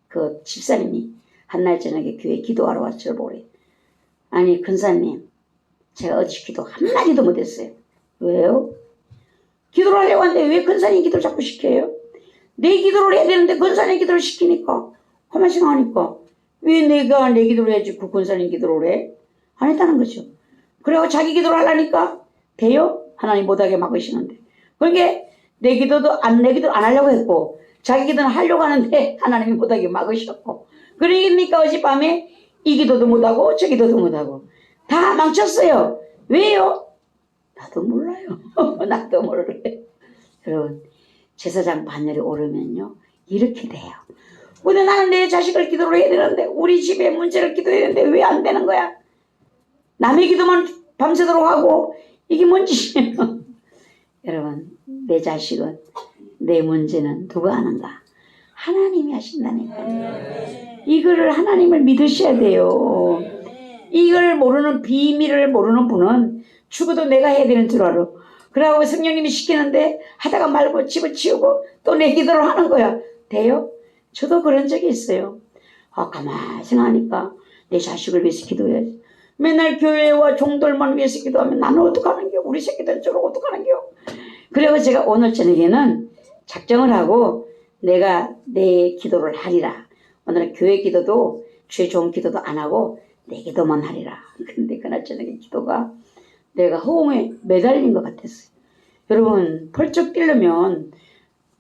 그 집사님이 한날 저녁에 교회 기도하러 와서 저를 보래. 아니 근사님 제가 어제 기도 한마디도 못했어요. 왜요? 기도를 하려고 하는데 왜 근사님 기도를 자꾸 시켜요? 내 기도를 해야 되는데 근사님 기도를 시키니까 가만 생각하니까 왜 내가 내 기도를 해야지 그 근사님 기도를 해? 안 했다는 거죠. 그리고 자기 기도를 하려니까 돼요? 하나님 못하게 막으시는데. 그러니까 내 기도를 안 하려고 했고 자기 기도는 하려고 하는데 하나님이 못하게 막으셨고 그러니까 어젯밤에 이 기도도 못하고 저 기도도 못하고 다 망쳤어요. 왜요? 나도 몰라요. 나도 모르래. 여러분 제사장 반열에 오르면요 이렇게 돼요. 근데 나는 내 자식을 기도를 해야 되는데 우리 집의 문제를 기도해야 되는데 왜 안 되는 거야? 남의 기도만 밤새도록 하고 이게 뭔 짓이에요? 여러분 내 자식은 내 문제는 누가 하는가? 하나님이 하신다니까요. 이거를 하나님을 믿으셔야 돼요. 이걸 모르는 비밀을 모르는 분은 죽어도 내가 해야 되는 줄 알아. 그러고 성령님이 시키는데 하다가 말고 집어치우고 또 내 기도를 하는 거야. 돼요? 저도 그런 적이 있어요. 가만히 생각하니까 내 자식을 위해서 기도해야지. 맨날 교회와 종들만 위해서 기도하면 나는 어떡하는겨? 우리 새끼들 저러고 어떡하는겨? 그리고 제가 오늘 저녁에는 작정을 하고 내가 내 기도를 하리라. 오늘은 교회 기도도 주의 좋은 기도도 안 하고 내 기도만 하리라. 근데 그날 저녁에 기도가 내가 허공에 매달린 것 같았어요. 여러분 펄쩍 뛰려면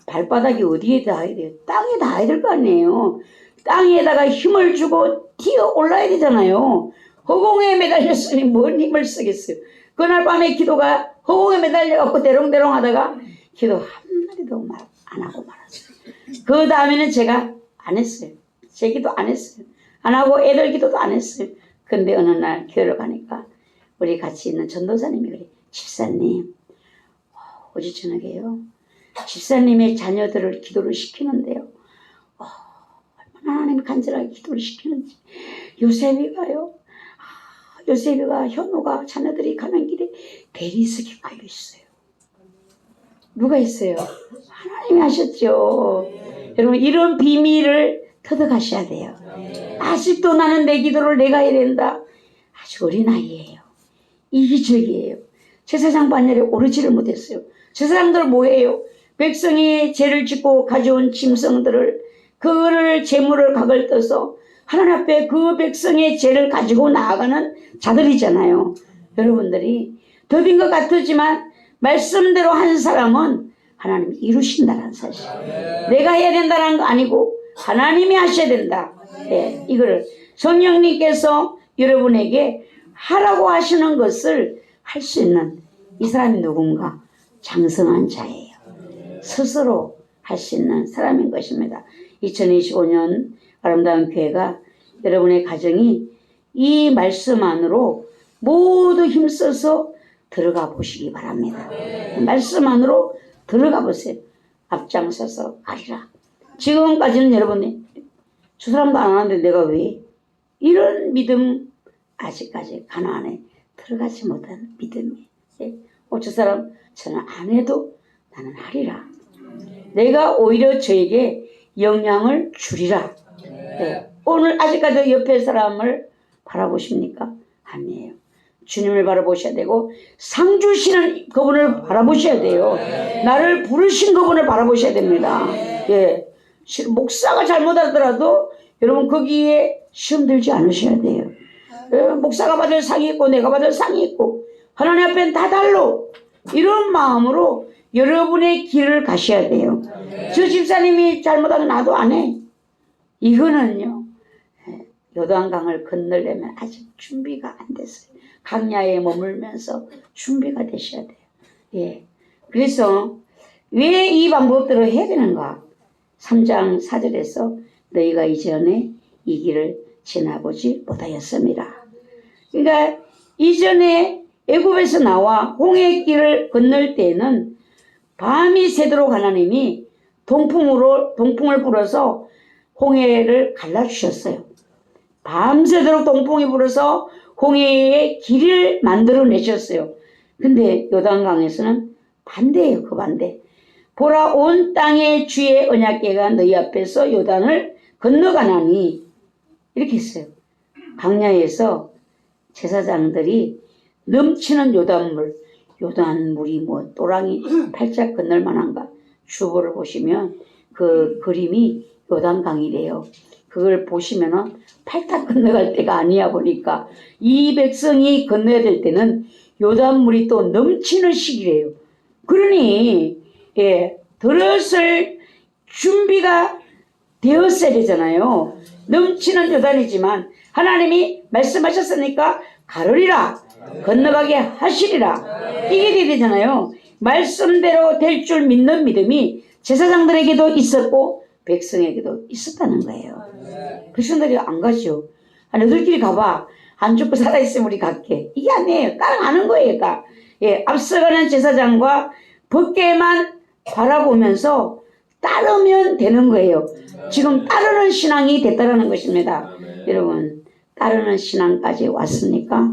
발바닥이 어디에 닿아야 돼요? 땅에 닿아야 될 거 아니에요. 땅에다가 힘을 주고 튀어 올라야 되잖아요. 허공에 매달렸으니 뭔 힘을 쓰겠어요. 그날 밤에 기도가 허공에 매달려갖고 대롱대롱 하다가 기도 한마디도 안 하고 말았어요. 그 다음에는 제가 안 했어요. 제 기도 안 했어요. 안 하고 애들 기도도 안 했어요. 근데 어느 날 교회를 가니까 우리 같이 있는 전도사님이 그래. 집사님 어제 저녁에요. 집사님의 자녀들을 기도를 시키는데요. 얼마나 하나님이 간절하게 기도를 시키는지. 요셉이가요. 요셉이가 현우가 자녀들이 가는 길에 대리석이 깔려 있어요. 누가 했어요? 하나님이 하셨죠. 여러분 이런 비밀을 터득하셔야 돼요. 아직도 나는 내 기도를 내가 해야 된다. 아주 어린아이예요. 이기적이에요. 제사장 반열에 오르지를 못했어요. 제사장들 뭐예요? 백성이 죄를 짓고 가져온 짐승들을 그거를 제물을 각을 떠서 하나님 앞에 그 백성의 죄를 가지고 나아가는 자들이잖아요. 여러분들이 더딘 것 같지만 말씀대로 한 사람은 하나님이 이루신다는 사실. 내가 해야 된다는 거 아니고 하나님이 하셔야 된다. 네, 이거를 성령님께서 여러분에게 하라고 하시는 것을 할 수 있는 이 사람이 누군가? 장성한 자예요. 스스로 할 수 있는 사람인 것입니다. 2025년 아름다운 교회가 여러분의 가정이 이 말씀 안으로 모두 힘써서 들어가 보시기 바랍니다. 말씀 안으로 들어가 보세요. 앞장서서 가리라. 지금까지는 여러분이 저 사람도 안 하는데 내가 왜 이런 믿음 아직까지 가나안에 들어가지 못한 믿음이 저 사람 저는 안 해도 나는 하리라. 내가 오히려 저에게 영향을 주리라. 네. 오늘 아직까지 옆에 사람을 바라보십니까? 아니에요. 주님을 바라보셔야 되고 상 주시는 그분을 바라보셔야 돼요. 나를 부르신 그분을 바라보셔야 됩니다. 예. 목사가 잘못하더라도 여러분 거기에 시험 들지 않으셔야 돼요. 목사가 받을 상이 있고 내가 받을 상이 있고 하나님 앞엔 다 달로 이런 마음으로 여러분의 길을 가셔야 돼요. 저 집사님이 잘못하면 나도 안 해. 이거는요. 요단강을 건너려면 아직 준비가 안 됐어요. 강야에 머물면서 준비가 되셔야 돼요. 예. 그래서 왜 이 방법대로 해야 되는가? 3장 4절에서 너희가 이전에 이 길을 지나보지 못하였습니다. 그러니까 이전에 애굽에서 나와 홍해 길을 건널 때는 밤이 새도록 하나님이 동풍을 불어서 홍해를 갈라주셨어요. 밤새도록 동풍이 불어서 홍해의 길을 만들어 내셨어요. 근데 요단강에서는 반대예요. 그 반대. 보라 온 땅의 주의 언약궤가 너희 앞에서 요단을 건너가나니 이렇게 했어요. 광야에서 제사장들이 넘치는 요단물이 뭐 또랑이 팔짝 건널 만한가 주보를 보시면 그 그림이 요단강이래요. 그걸 보시면은 팔딱 건너갈 때가 아니야 보니까 이 백성이 건너야 될 때는 요단물이 또 넘치는 시기래요. 그러니 들었을 준비가 되었어야 되잖아요. 넘치는 요단이지만 하나님이 말씀하셨으니까 가르리라 건너가게 하시리라 이게 돼야 되잖아요. 말씀대로 될 줄 믿는 믿음이 제사장들에게도 있었고 백성에게도 있었다는 거예요. 백성들이 안 가죠. 너희들끼리 가봐. 안 죽고 살아있으면 우리 갈게. 이게 아니에요. 따라가는 거예요. 그러니까. 앞서가는 제사장과 법궤만 바라보면서 따르면 되는 거예요. 지금 따르는 신앙이 됐다는 것입니다. 여러분 따르는 신앙까지 왔습니까?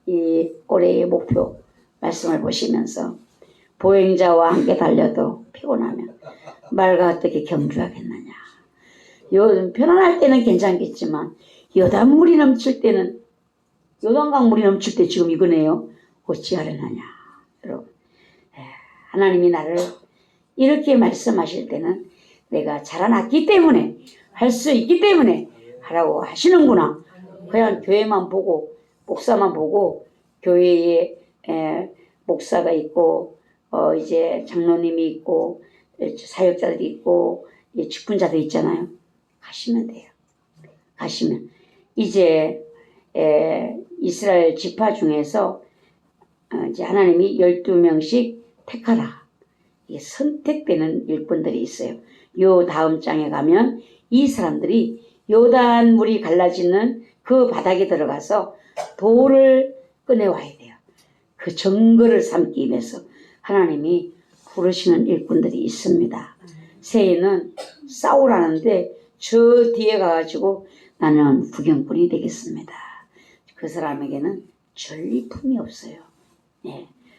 이 올해의 목표 말씀을 보시면서 보행자와 함께 달려도 피곤하면 말과 어떻게 경주하겠느냐. 편안할 때는 괜찮겠지만 요단물이 넘칠 때는 요단강 물이 넘칠 때 지금 이거네요. 어찌하려느냐. 여러분 하나님이 나를 이렇게 말씀하실 때는 내가 자라났기 때문에 할 수 있기 때문에 하라고 하시는구나. 그냥 교회만 보고 목사만 보고 교회에 목사가 있고 이제 장로님이 있고 사역자들이 있고 직분자들이 있잖아요. 가시면 돼요. 가시면 이제 이스라엘 지파 중에서 이제 하나님이 12명씩 택하라. 이게 선택되는 일꾼들이 있어요. 요 다음 장에 가면 이 사람들이 요단 물이 갈라지는 그 바닥에 들어가서 돌을 꺼내와야 돼요. 그 정거를 삼기 위해서 하나님이 부르시는 일꾼들이 있습니다. 새해는 싸우라는데 저 뒤에 가가지고 나는 구경꾼이 되겠습니다. 그 사람에게는 전리품이 없어요.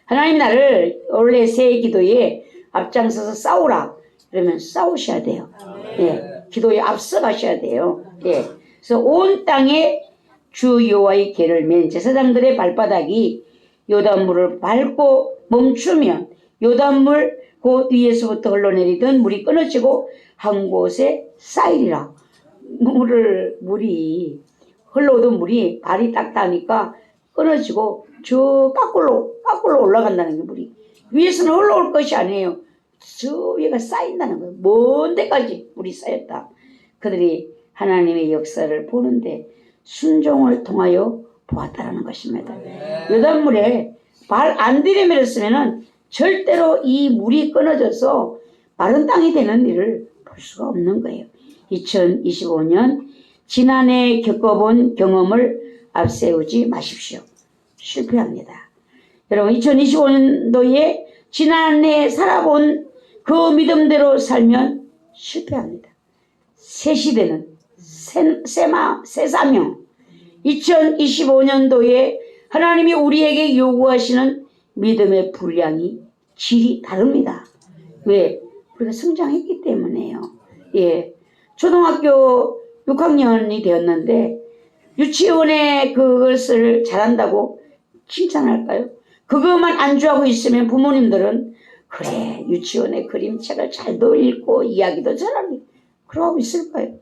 하나님 나를 원래 새해 기도에 앞장서서 싸우라. 그러면 싸우셔야 돼요. 예, 기도에 앞서가셔야 돼요. 예, 그래서 온 땅에 주 여호와의 계를 맨 제사장들의 발바닥이 요단물을 밟고 멈추면 요단물 그 위에서부터 흘러내리던 물이 끊어지고 한 곳에 쌓이리라. 물이 흘러오던 물이 발이 딱 닿으니까 끊어지고 저 거꾸로 올라간다는 게 물이 위에서는 흘러올 것이 아니에요. 저 위가 쌓인다는 거예요. 먼 데까지 물이 쌓였다. 그들이 하나님의 역사를 보는데 순종을 통하여 보았다라는 것입니다. 요단물에 발 안 들이밀었으면은 절대로 이 물이 끊어져서 마른 땅이 되는 일을 볼 수가 없는 거예요. 2025년 지난해 겪어본 경험을 앞세우지 마십시오. 실패합니다. 여러분 2025년도에 지난해 살아본 그 믿음대로 살면 실패합니다. 새 시대는 새 사명 2025년도에 하나님이 우리에게 요구하시는 믿음의 분량이 질이 다릅니다. 왜? 우리가 성장했기 때문에요. 예, 초등학교 6학년이 되었는데 유치원에 그것을 잘한다고 칭찬할까요? 그것만 안주하고 있으면 부모님들은 그래 유치원에 그림책을 잘도 읽고 이야기도 잘하니 그러고 있을까요?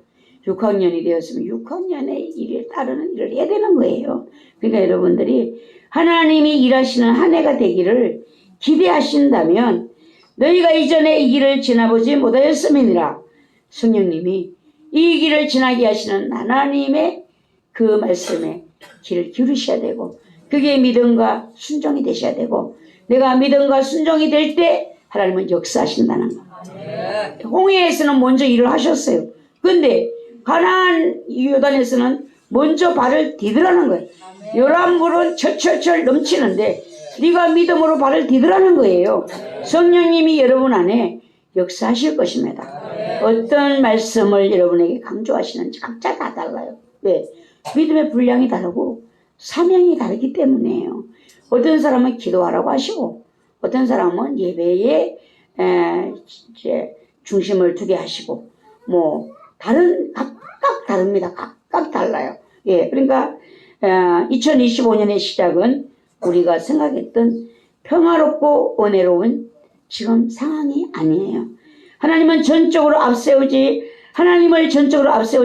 6학년이 되었으면 6학년의 일을 따르는 일을 해야 되는 거예요. 그러니까 여러분들이 하나님이 일하시는 한 해가 되기를 기대하신다면 너희가 이전에 이 길을 지나보지 못하였음이니라. 성령님이 이 길을 지나게 하시는 하나님의 그 말씀에 귀를 기울이셔야 되고 그게 믿음과 순종이 되셔야 되고 내가 믿음과 순종이 될 때 하나님은 역사하신다는 거. 홍해에서는 먼저 일을 하셨어요. 근데 가나안 요단에서는 먼저 발을 디드라는 거예요. 요란물은 철철철 넘치는데 네가 믿음으로 발을 디드라는 거예요. 성령님이 여러분 안에 역사하실 것입니다. 어떤 말씀을 여러분에게 강조하시는지 각자 다 달라요. 왜? 믿음의 분량이 다르고 사명이 다르기 때문이에요. 어떤 사람은 기도하라고 하시고 어떤 사람은 예배에 이제 중심을 두게 하시고 뭐 각각 다릅니다. 각각 달라요. 예, 그러니까 2025년의 시작은 우리가 생각했던 평화롭고 은혜로운 지금 상황이 아니에요. 하나님을 전적으로 앞세우지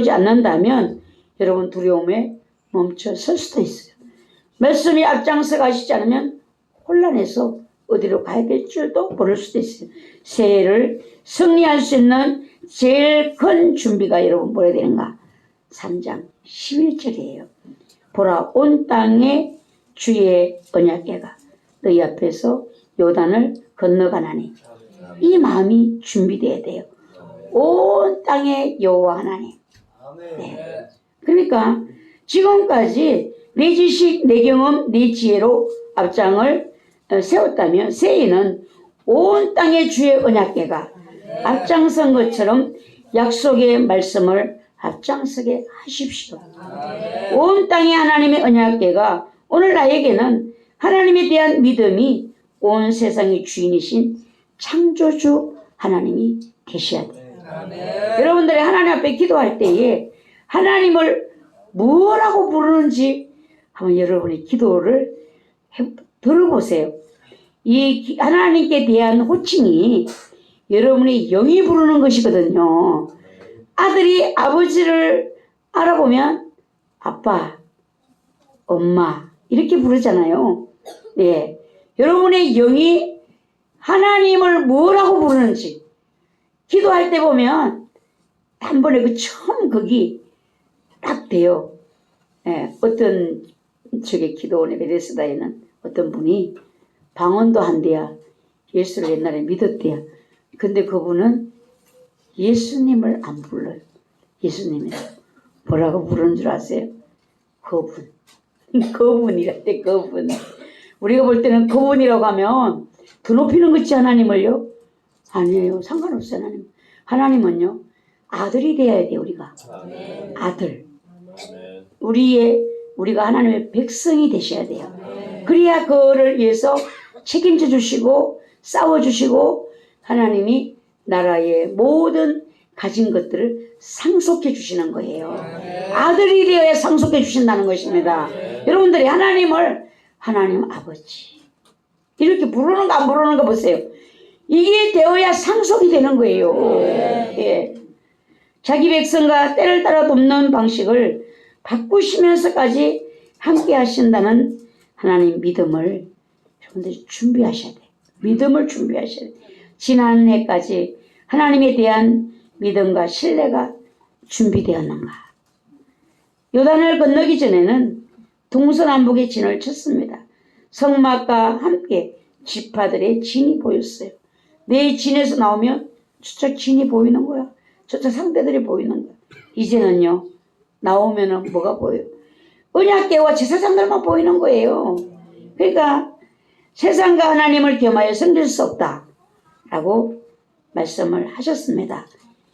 않는다면 여러분 두려움에 멈춰 설 수도 있어요. 말씀이 앞장서 가시지 않으면 혼란해서 어디로 가야 될 줄도 모를 수도 있어요. 새해를 승리할 수 있는 제일 큰 준비가 여러분 뭐야 되는가? 3장 11절이에요. 보라 온 땅에 주의 언약궤가 너희 앞에서 요단을 건너가나니 이 마음이 준비돼야 돼요. 온 땅의 여호와 하나님. 네. 그러니까 지금까지 내 지식, 내 경험, 내 지혜로 앞장을 세웠다면 새해는 온 땅의 주의 언약궤가 앞장선 것처럼 약속의 말씀을 앞장서게 하십시오. 온 땅의 하나님의 언약궤가 오늘 나에게는 하나님에 대한 믿음이 온 세상의 주인이신 창조주 하나님이 계셔야 돼요. 여러분들이 하나님 앞에 기도할 때에 하나님을 뭐라고 부르는지 한번 여러분의 기도를 들어보세요. 이 하나님께 대한 호칭이 여러분의 영이 부르는 것이거든요. 아들이 아버지를 알아보면 아빠, 엄마 이렇게 부르잖아요. 네, 여러분의 영이 하나님을 뭐라고 부르는지 기도할 때 보면 한 번에 그 처음 거기 딱 돼요. 네, 어떤 저기 기도원의 베데스다에는 어떤 분이 방언도 한대야. 예수를 옛날에 믿었대야. 근데 그분은 예수님을 안 불러요. 예수님이 뭐라고 부르는 줄 아세요? 그분. 그분이랄 그분. 우리가 볼 때는 그분이라고 하면 더 높이는 거지 하나님을요? 아니에요. 상관없어요. 하나님. 하나님은요. 아들이 돼야 돼요. 우리가. 아들. 우리가 하나님의 백성이 되셔야 돼요. 그래야 그거를 위해서 책임져 주시고 싸워 주시고 하나님이 나라의 모든 가진 것들을 상속해 주시는 거예요. 아들이 되어야 상속해 주신다는 것입니다. 여러분들이 하나님을 하나님 아버지 이렇게 부르는 거 안 부르는 거 보세요. 이게 되어야 상속이 되는 거예요. 예. 자기 백성과 때를 따라 돕는 방식을 바꾸시면서까지 함께 하신다는 하나님 믿음을 여러분들이 준비하셔야 돼요. 믿음을 준비하셔야 돼요. 지난해까지 하나님에 대한 믿음과 신뢰가 준비되었는가? 요단을 건너기 전에는 동서남북의 진을 쳤습니다. 성막과 함께 지파들의 진이 보였어요. 내 진에서 나오면 저쪽 진이 보이는 거야. 저쪽 상대들이 보이는 거야. 이제는요, 나오면은 뭐가 보여요? 언약궤와 제사장들만 보이는 거예요. 그러니까 세상과 하나님을 겸하여 섬길 수 없다 라고 말씀을 하셨습니다.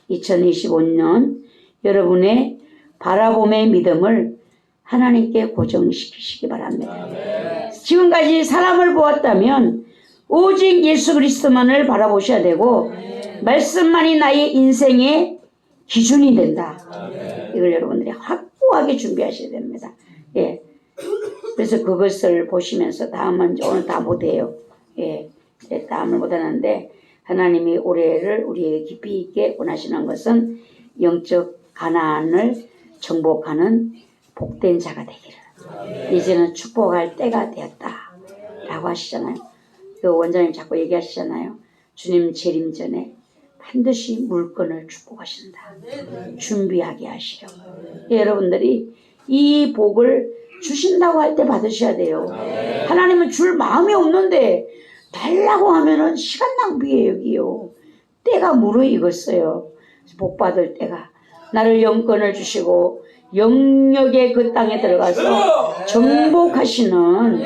2025년 여러분의 바라봄의 믿음을 하나님께 고정시키시기 바랍니다. 지금까지 사람을 보았다면 오직 예수 그리스도만을 바라보셔야 되고 말씀만이 나의 인생의 기준이 된다. 이걸 여러분들이 확고하게 준비하셔야 됩니다. 예. 그래서 그것을 보시면서 다음은 오늘 다 못해요. 예. 다음을 못하는데 하나님이 올해를 우리에게 깊이 있게 원하시는 것은 영적 가나안을 정복하는 복된 자가 되기를. 이제는 축복할 때가 되었다 라고 하시잖아요. 그 원장님 자꾸 얘기하시잖아요. 주님 재림 전에 반드시 물건을 축복하신다. 준비하게 하시려고. 여러분들이 이 복을 주신다고 할 때 받으셔야 돼요. 하나님은 줄 마음이 없는데 달라고 하면은 시간 낭비예요. 여기요. 때가 무르익었어요. 복 받을 때가. 나를 영권을 주시고 영역의 그 땅에 들어가서 정복하시는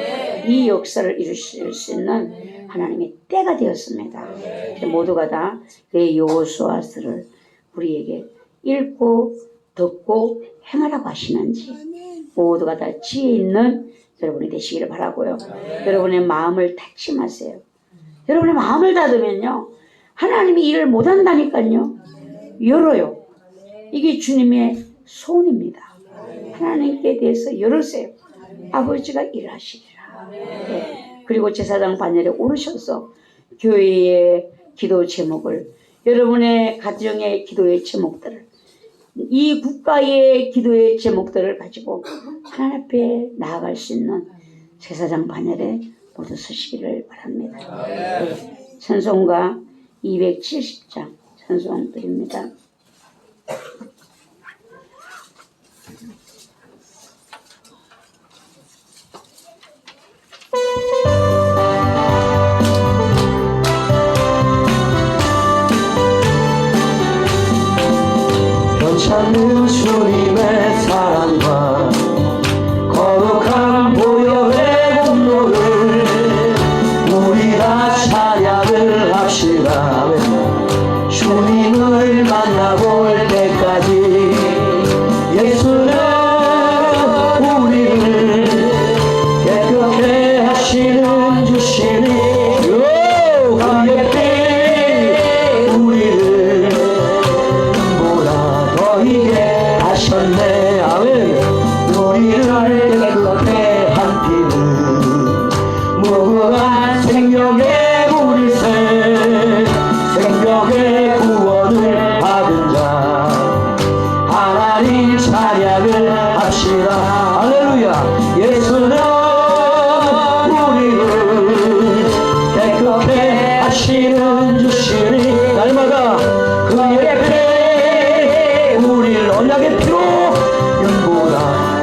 이 역사를 이루실 수 있는 하나님의 때가 되었습니다. 모두가 다 그 여호수아서를 우리에게 읽고 듣고 행하라고 하시는지 모두가 다 지혜 있는 여러분이 되시기를 바라고요. 여러분의 마음을 닫지 마세요. 여러분의 마음을 닫으면요 하나님이 일을 못한다니까요. 열어요. 이게 주님의 소원입니다. 하나님께 대해서 열으세요. 아버지가 일하시리라. 네. 그리고 제사장 반열에 오르셔서 교회의 기도 제목을 여러분의 가정의 기도의 제목들을 이 국가의 기도의 제목들을 가지고 하나님 앞에 나아갈 수 있는 제사장 반열에 모두 서시기를 바랍니다. 네. 찬송가 270장 찬송 드립니다. 괜찮은 주님의 사랑과 거룩한 보혈의 공로를 우리 다 찬양을 합시다. 주님을 만나볼 때까지 예수는 우리를 깨끗게 하시는 주시니 그의 피 우리를 보다 더이게 하셨네. 아멘. 우리를 깨끗게 한 피는 무궁한 생명의 우리세 생명의 구원을 받은 자 하나님 찬양을 합시다. 할렐루야. 예수는 우리를 깨끗게 하시는 주시니 날마다 그의 피 우리를 언약의 피로 윤보다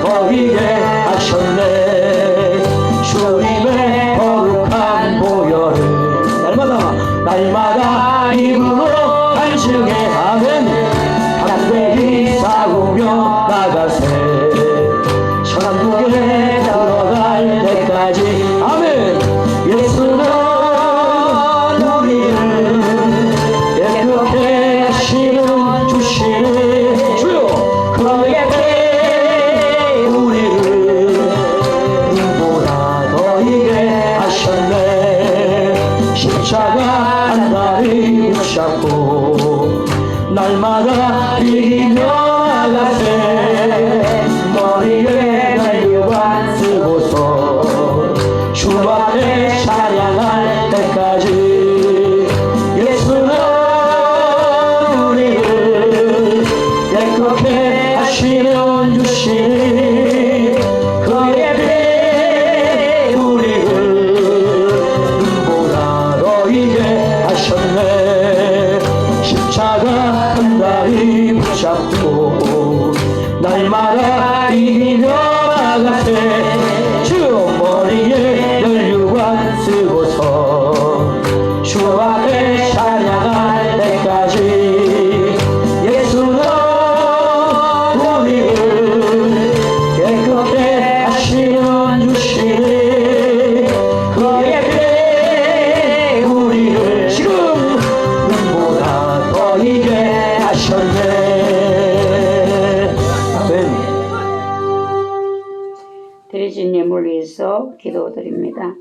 더이게 하시니 나가세 주머니에 연료관 쓰고서 주 앞에 찬양할 때까지 예수는 우리를 깨끗게 하시는 주시니 그의 때 우리를 지금 눈보다 더 이게 하셨네. 아멘. 드려진 예물 위해서 기도드립니다.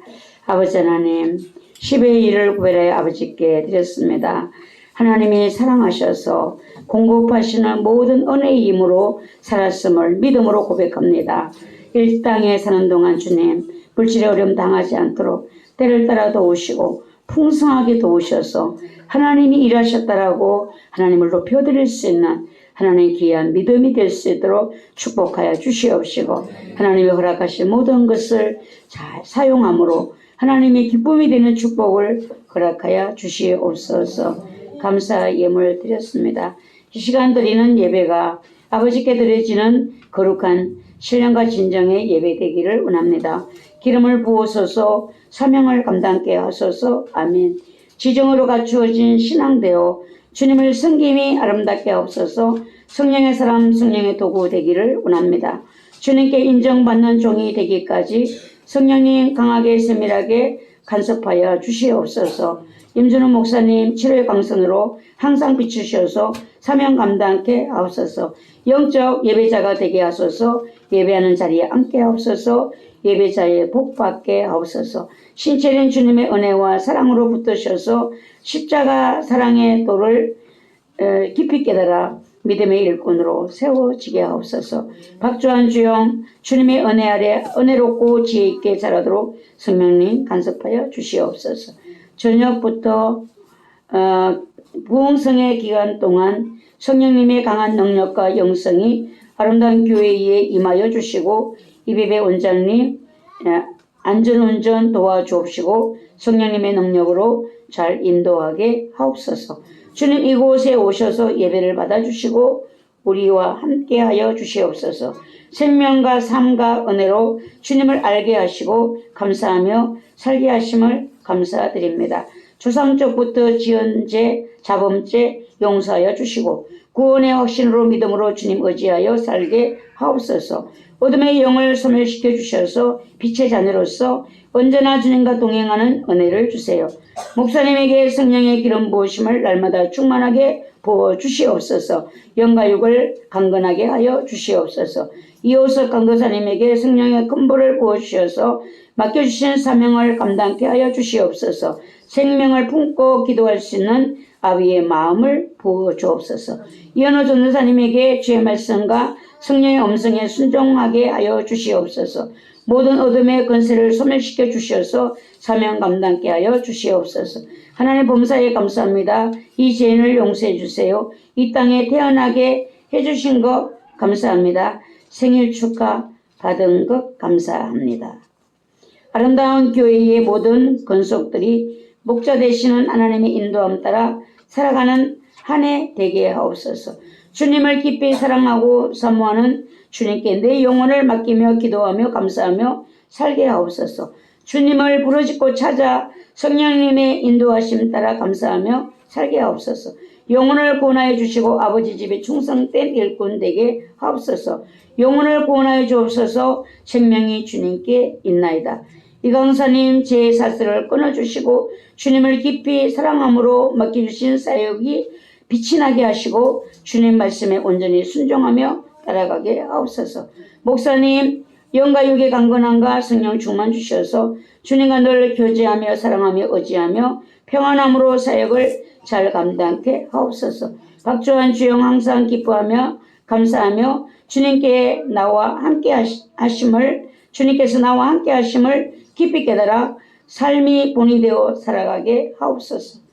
아버지 하나님, 10의 1을 구별하여 아버지께 드렸습니다. 하나님이 사랑하셔서 공급하시는 모든 은혜의 힘으로 살았음을 믿음으로 고백합니다. 이 땅에 사는 동안 주님, 물질의 어려움 당하지 않도록 때를 따라 도우시고 풍성하게 도우셔서 하나님이 일하셨다라고 하나님을 높여드릴 수 있는 하나님의 귀한 믿음이 될 수 있도록 축복하여 주시옵시고 하나님이 허락하신 모든 것을 잘 사용함으로 하나님의 기쁨이 되는 축복을 허락하여 주시옵소서. 감사 예물 드렸습니다. 이 시간 드리는 예배가 아버지께 드려지는 거룩한 신령과 진정의 예배 되기를 원합니다. 기름을 부으소서 사명을 감당케 하소서. 아멘. 지정으로 갖추어진 신앙되어 주님을 섬김이 아름답게 하옵소서. 성령의 사람 성령의 도구 되기를 원합니다. 주님께 인정받는 종이 되기까지 성령님 강하게 세밀하게 간섭하여 주시옵소서. 임준호 목사님 치료의 강선으로 항상 비추셔서 사명 감당케 하옵소서. 영적 예배자가 되게 하소서. 예배하는 자리에 앉게 하옵소서. 예배자의 복 받게 하옵소서. 신체는 주님의 은혜와 사랑으로 붙드셔서 십자가 사랑의 도를 깊이 깨달아 믿음의 일꾼으로 세워지게 하옵소서. 박주한 주영 주님의 은혜 아래 은혜롭고 지혜 있게 자라도록 성령님 간섭하여 주시옵소서. 저녁부터 부흥성의 기간 동안 성령님의 강한 능력과 영성이 아름다운 교회에 임하여 주시고 이비배 원장님 안전운전 도와주옵시고 성령님의 능력으로 잘 인도하게 하옵소서. 주님 이곳에 오셔서 예배를 받아주시고 우리와 함께하여 주시옵소서. 생명과 삶과 은혜로 주님을 알게 하시고 감사하며 살게 하심을 감사드립니다. 조상적부터 지은 죄, 자범죄 용서하여 주시고 구원의 확신으로 믿음으로 주님 의지하여 살게 하옵소서. 어둠의 영을 소멸시켜 주셔서 빛의 자녀로서 언제나 주님과 동행하는 은혜를 주세요. 목사님에게 성령의 기름 부으심을 날마다 충만하게 부어 주시옵소서. 영과 육을 강건하게 하여 주시옵소서. 이호석 강도사님에게 성령의 큰 불을 부어 주셔서 맡겨주신 사명을 감당케 하여 주시옵소서. 생명을 품고 기도할 수 있는 아비의 마음을 부어 주옵소서. 이현호 전도사님에게 주의 말씀과 성령의 음성에 순종하게 하여 주시옵소서. 모든 어둠의 권세를 소멸시켜 주셔서 사명 감당케 하여 주시옵소서. 하나님 범사에 감사합니다. 이 죄인을 용서해 주세요. 이 땅에 태어나게 해주신 것 감사합니다. 생일 축하 받은 것 감사합니다. 아름다운 교회의 모든 건속들이 목자 되시는 하나님의 인도함 따라 살아가는 한 해 되게 하옵소서. 주님을 깊이 사랑하고 사모하는 주님께 내 영혼을 맡기며 기도하며 감사하며 살게 하옵소서. 주님을 부르짖고 찾아 성령님의 인도하심 따라 감사하며 살게 하옵소서. 영혼을 구원하여 주시고 아버지 집에 충성된 일꾼 되게 하옵소서. 영혼을 구원하여 주옵소서. 생명이 주님께 있나이다. 이 강사님 제 사슬을 끊어주시고 주님을 깊이 사랑함으로 맡겨주신 사역이 빛이 나게 하시고 주님 말씀에 온전히 순종하며 따라가게 하옵소서. 목사님 영과 육의 강건함과 성령 충만 주셔서 주님과 늘 교제하며 사랑하며 의지하며 평안함으로 사역을 잘 감당케 하옵소서. 박조한 주영 항상 기뻐하며 감사하며 주님께 나와 함께 하심을 주님께서 나와 함께 하심을 깊이 깨달아 삶이 본이 되어 살아가게 하옵소서.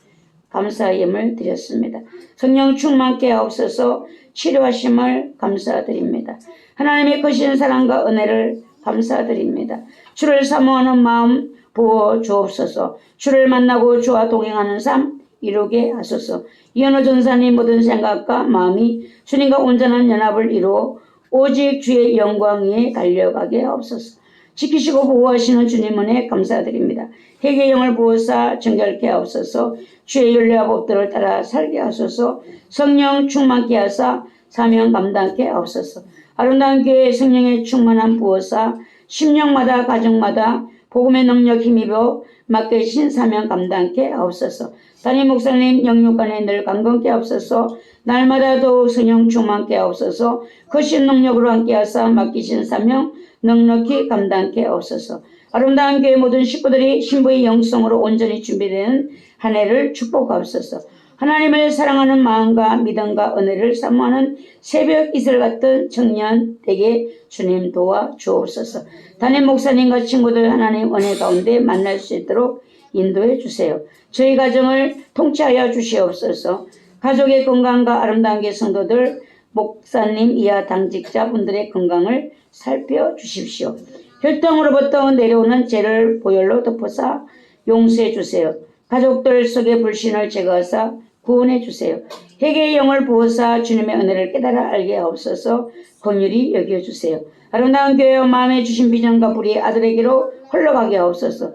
감사의 예물 드렸습니다. 성령 충만케 하옵소서. 치료하심을 감사드립니다. 하나님의 크신 사랑과 은혜를 감사드립니다. 주를 사모하는 마음 부어 주옵소서. 주를 만나고 주와 동행하는 삶 이루게 하소서. 이현호 전사님 모든 생각과 마음이 주님과 온전한 연합을 이루어 오직 주의 영광 위에 달려가게 하옵소서. 지키시고 보호하시는 주님 은혜 감사드립니다. 회개의 영을 부어사 정결케 하옵소서. 주의 윤례와 법도를 따라 살게 하소서. 성령 충만케 하사 사명 감당케 하옵소서. 아름다운 교회의 성령의 충만함 부어사 심령마다 가정마다 복음의 능력 힘입어 맡기신 사명 감당케 하옵소서. 담임 목사님 영육간에 늘 강건케 하옵소서. 날마다 더욱 성령 충만케 하옵소서. 거신 능력으로 함께하사 맡기신 사명 넉넉히 감당케 하옵소서. 아름다운 교회 모든 식구들이 신부의 영성으로 온전히 준비되는 한 해를 축복하옵소서. 하나님을 사랑하는 마음과 믿음과 은혜를 사모하는 새벽 이슬 같은 청년 되게 주님 도와 주옵소서. 담임 목사님과 친구들 하나님 은혜 가운데 만날 수 있도록 인도해 주세요. 저희 가정을 통치하여 주시옵소서. 가족의 건강과 아름다운 게 성도들 목사님 이하 당직자분들의 건강을 살펴주십시오. 혈통으로부터 내려오는 죄를 보혈로 덮어사 용서해 주세요. 가족들 속의 불신을 제거하사 구원해 주세요. 회개의 영을 부어사 주님의 은혜를 깨달아 알게 하옵소서. 긍휼히 여겨주세요. 아름다운 교회와 마음에 주신 비전과 불이 아들에게로 흘러가게 하옵소서.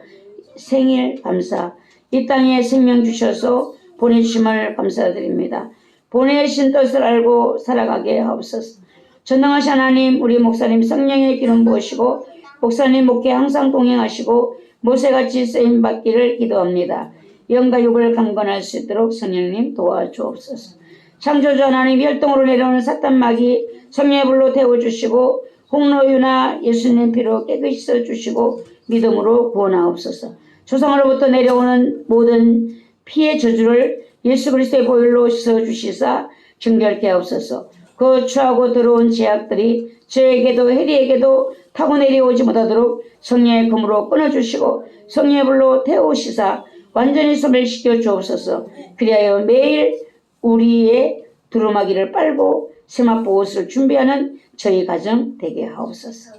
생일 감사. 이 땅에 생명 주셔서 보내주심을 감사드립니다. 보내신 뜻을 알고 살아가게 하옵소서. 전능하신 하나님, 우리 목사님 성령의 기름 부으시고 목사님 목회 항상 동행하시고 모세같이 쓰임받기를 기도합니다. 영과 육을 강건할 수 있도록 성령님 도와주옵소서. 창조주 하나님 혈통으로 내려오는 사탄 마귀 성령의 불로 태워주시고 홍로유나 예수님 피로 깨끗이 써주시고 믿음으로 구원하옵소서. 조상으로부터 내려오는 모든 피의 저주를 예수 그리스도의 보혈로 씻어주시사 정결케 하옵소서. 그 추하고 들어온 제약들이 저에게도 해리에게도 타고 내려오지 못하도록 성령의 검으로 끊어주시고 성령의 불로 태우시사 완전히 소멸시켜 주옵소서. 그리하여 매일 우리의 두루마기를 빨고 세마포 옷을 준비하는 저희 가정 되게 하옵소서.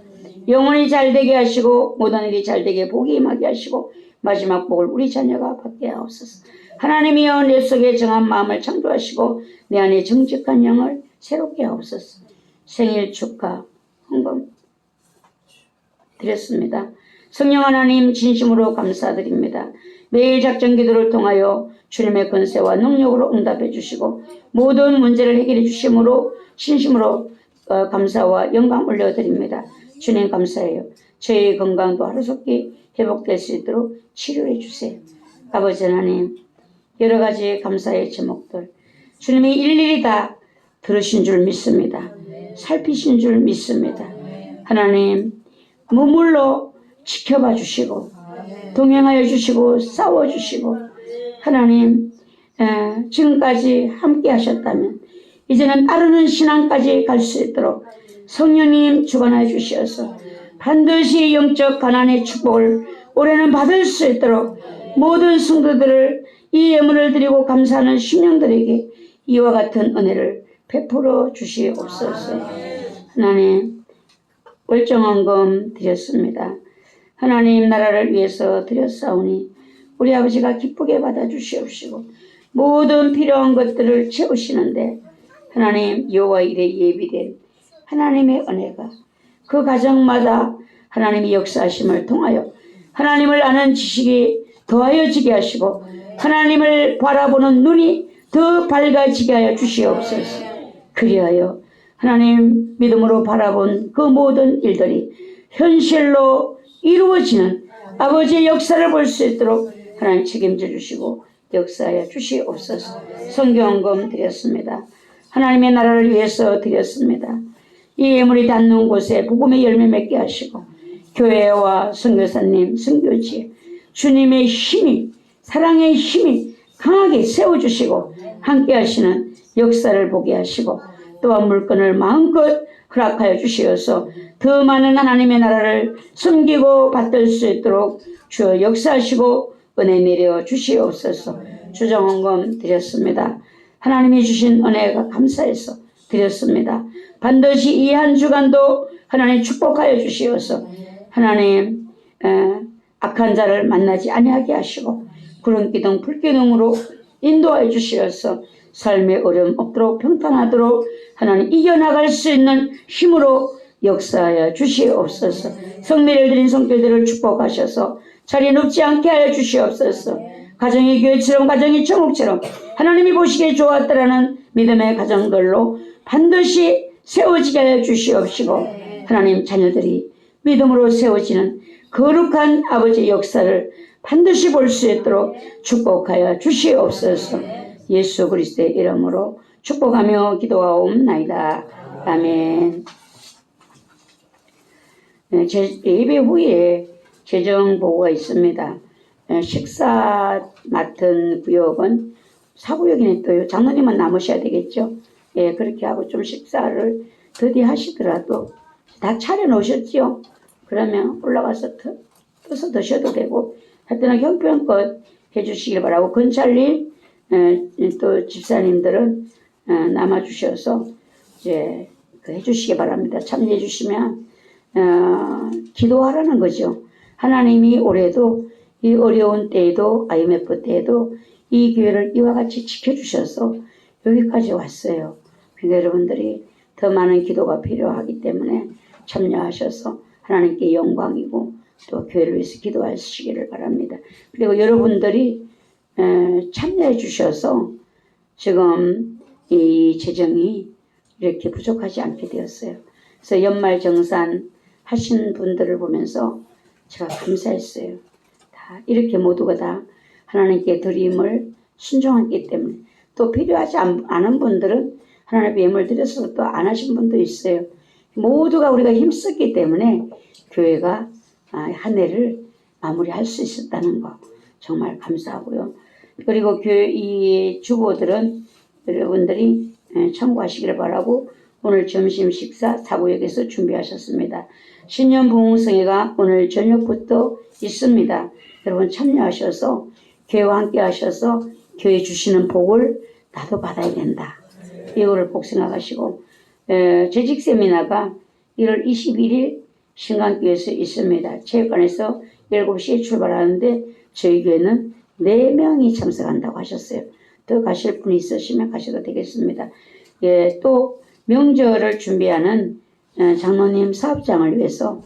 영혼이 잘되게 하시고 모든 일이 잘되게 복이 임하게 하시고 마지막 복을 우리 자녀가 받게 하옵소서. 하나님이여 내 속에 정한 마음을 창조하시고 내 안에 정직한 영을 새롭게 하옵소서. 생일 축하 헌금 드렸습니다. 성령 하나님 진심으로 감사드립니다. 매일 작전 기도를 통하여 주님의 권세와 능력으로 응답해 주시고 모든 문제를 해결해 주심으로 진심으로 감사와 영광 올려드립니다. 주님 감사해요. 저희 건강도 하루속히 회복될 수 있도록 치료해 주세요. 아버지 하나님 여러 가지 감사의 제목들 주님이 일일이 다 들으신 줄 믿습니다. 살피신 줄 믿습니다. 하나님 머물러 지켜봐 주시고 동행하여 주시고 싸워주시고 하나님 지금까지 함께 하셨다면 이제는 따르는 신앙까지 갈 수 있도록 성령님 주관하여 주시어서 반드시 영적 가난의 축복을 올해는 받을 수 있도록 모든 성도들을 이 예물을 드리고 감사하는 심령들에게 이와 같은 은혜를 베풀어 주시옵소서. 하나님 월정헌금 드렸습니다. 하나님 나라를 위해서 드렸사오니 우리 아버지가 기쁘게 받아주시옵시고 모든 필요한 것들을 채우시는데 하나님 여호와 일에 예비된 하나님의 은혜가 그 가정마다 하나님의 역사하심을 통하여 하나님을 아는 지식이 더하여지게 하시고 하나님을 바라보는 눈이 더 밝아지게 하여 주시옵소서. 그리하여 하나님 믿음으로 바라본 그 모든 일들이 현실로 이루어지는 아버지의 역사를 볼 수 있도록 하나님 책임져 주시고 역사하여 주시옵소서. 성경헌금 드렸습니다. 하나님의 나라를 위해서 드렸습니다. 이 예물이 닿는 곳에 복음의 열매 맺게 하시고 교회와 선교사님, 선교지 주님의 힘이 사랑의 힘이 강하게 세워주시고 함께 하시는 역사를 보게 하시고 또한 물건을 마음껏 허락하여 주시어서 더 많은 하나님의 나라를 섬기고 받들 수 있도록 주여 역사하시고 은혜 내려 주시옵소서. 주정헌금 드렸습니다. 하나님이 주신 은혜가 감사해서 드렸습니다. 반드시 이 한 주간도 하나님 축복하여 주시어서 하나님 악한 자를 만나지 아니하게 하시고 구름 기둥 불 기둥으로 인도하여 주시어서 삶의 어려움 없도록 평탄하도록 하나님 이겨나갈 수 있는 힘으로 역사하여 주시옵소서. 성례를 드린 성도들을 축복하셔서 자리에 눕지 않게 하여 주시옵소서. 가정이 교회처럼 가정이 천국처럼 하나님이 보시기에 좋았다라는 믿음의 가정들로 반드시 세워지게 하여 주시옵시고 하나님 자녀들이 믿음으로 세워지는 거룩한 아버지의 역사를 반드시 볼 수 있도록 축복하여 주시옵소서. 예수 그리스도의 이름으로 축복하며 기도하옵나이다. 아멘. 예배 후에 재정보고가 있습니다. 식사 맡은 구역은 사구역이네. 또 장로님만 남으셔야 되겠죠. 그렇게 하고 좀 식사를 더디 하시더라도 다 차려놓으셨죠. 그러면 올라가서 떠서 드셔도 되고 하여튼 형편껏 해주시길 바라고 건찰님 또 집사님들은 남아주셔서 이제 해주시기 바랍니다. 참여해 주시면 기도하라는 거죠. 하나님이 올해도 이 어려운 때에도 IMF 때에도 이 교회를 이와 같이 지켜주셔서 여기까지 왔어요. 그러니까 여러분들이 더 많은 기도가 필요하기 때문에 참여하셔서 하나님께 영광이고 또 교회를 위해서 기도하시기를 바랍니다. 그리고 여러분들이 참여해 주셔서 지금 이 재정이 이렇게 부족하지 않게 되었어요. 그래서 연말 정산 하신 분들을 보면서 제가 감사했어요. 다 이렇게 모두가 다 하나님께 드림을 순종했기 때문에 또 필요하지 않은 분들은 하나님께 예물 드려서 또 안 하신 분도 있어요. 모두가 우리가 힘썼기 때문에 교회가 한 해를 마무리할 수 있었다는 거 정말 감사하고요. 그리고 교회 이 주보들은 여러분들이 참고하시기를 바라고 오늘 점심 식사 사구역에서 준비하셨습니다. 신년 부흥성회가 오늘 저녁부터 있습니다. 여러분 참여하셔서 교회와 함께 하셔서 교회 주시는 복을 나도 받아야 된다. 이거를 꼭 생각하시고 재직 세미나가 1월 21일 신강교회에서 있습니다. 체육관에서 7시에 출발하는데 저희 교회는 4명이 참석한다고 하셨어요. 더 가실 분이 있으시면 가셔도 되겠습니다. 또 명절을 준비하는 장로님 사업장을 위해서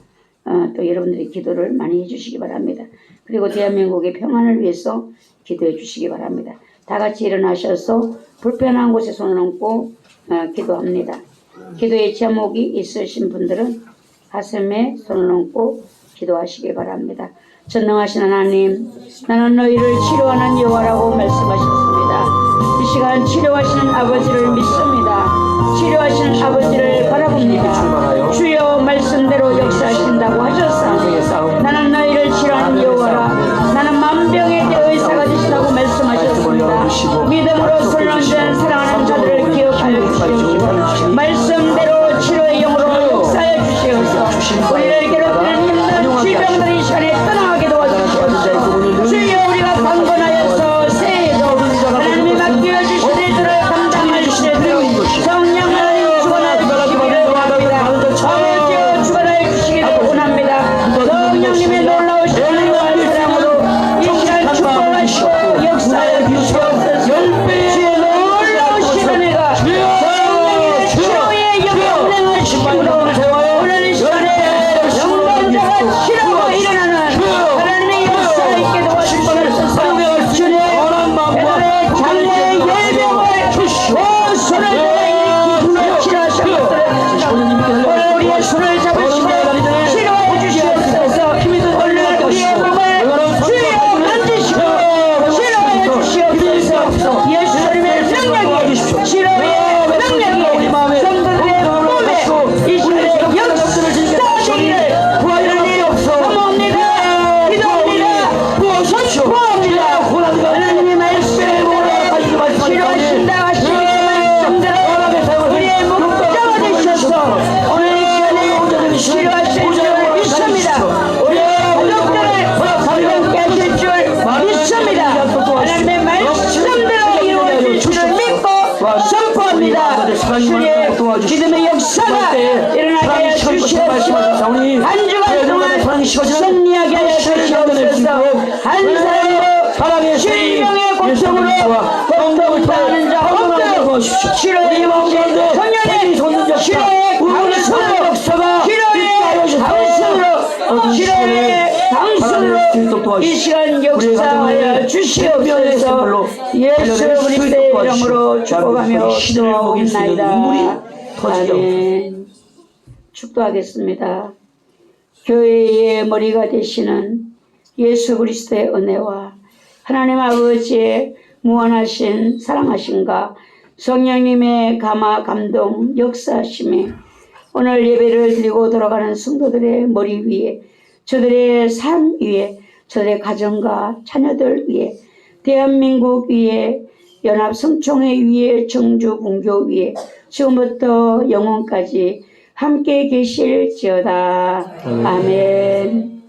또 여러분들이 기도를 많이 해주시기 바랍니다. 그리고 대한민국의 평안을 위해서 기도해 주시기 바랍니다. 다 같이 일어나셔서 불편한 곳에 손을 얹고 기도합니다. 기도의 제목이 있으신 분들은 가슴에 손을 얹고 기도하시기 바랍니다. 전능하신 하나님, 나는 너희를 치료하는 여호와라고 말씀하셨습니다. 이 시간 치료하시는 아버지를 믿습니다. 치료하시는 아버지를 바라봅니다. 주여 말씀대로 역사하신다고 하셨사오니 나는 너희를 치료하는 여호와라. 나는 만병의 의사가 되시다고 말씀하셨습니다. 믿음으로 손을 얹은 사랑하는 자들을 기억하여 주시옵시고 말씀대로 치료의 영으로 역사해 주시옵소서. 우리를 괴롭히는 힘든 질병들이 이 시간에 떠나가게 도와주시옵소서. 주여 우리가 강건하여서 새해에도 하나님이 맡겨주신 일들을 감당할 수 있도록 성령을 주관하여 주시기를 원합니다. 아버지여 주관하여 주시기를 원합니다. 성령님의 놀라우신 은혜와 사랑으로 이 시간 축복하시고 역사해 주시옵소서. 주의 놀라우신 은혜가 성령의 치료의 영향을 시키므로 오늘 이 시간에 영광자가 치료가 일어나는 하나님의 역사 있게 도와주시옵소서. 주님 오늘의 장래의 예병을 손을 들어 치료하시옵소서. 오늘 우리의 손을 잡으시고 치료해 주시옵소서. 오늘 우리의 몸을 주여 만지시고 치료해 주시옵소서. 예수님의 능력이 치료의 능력이 성도들의 몸에 이 시간에 역사되기를 하나님 사모합니다. 기도합니다. 선포합니다. 하나님의 말씀으로 치료하신다 하시는 말씀대로 우리의 목자가 되셔서 오늘 이 시간에 치료하실 줄 믿습니다. 우리의 가족들을 함께 하실 줄 믿습니다. 하나님의 말씀대로 이루어질 줄을 믿고 선포합니다. 주의 믿음의 역사가 일어나게 하여 주시옵소서. 한 주간 동안 승리하게 하여 주시옵소서. 한 사람도 질병의 고통으로 고통을 당하는 자 없도록 도와주십시오. 실화의 가운데 성령의 성령의 실화의 강선으로 역사가 실화의 강선으로 실화의 강선으로 이 시간 역사하여 주시옵소서. 예수 그리스도의 이름으로 축복하며 기도하옵나이다. 아멘. 축도하겠습니다. 교회의 머리가 되시는 예수 그리스도의 은혜와 하나님 아버지의 무한하신 사랑하심과 성령님의 감화 감동 역사하심에 오늘 예배를 드리고 돌아가는 성도들의 머리 위에, 저들의 삶 위에, 저들의 가정과 자녀들 위에, 대한민국 위에, 연합성총회 위에, 청주분교 위에 지금부터 영원까지 함께 계실지어다. 아멘.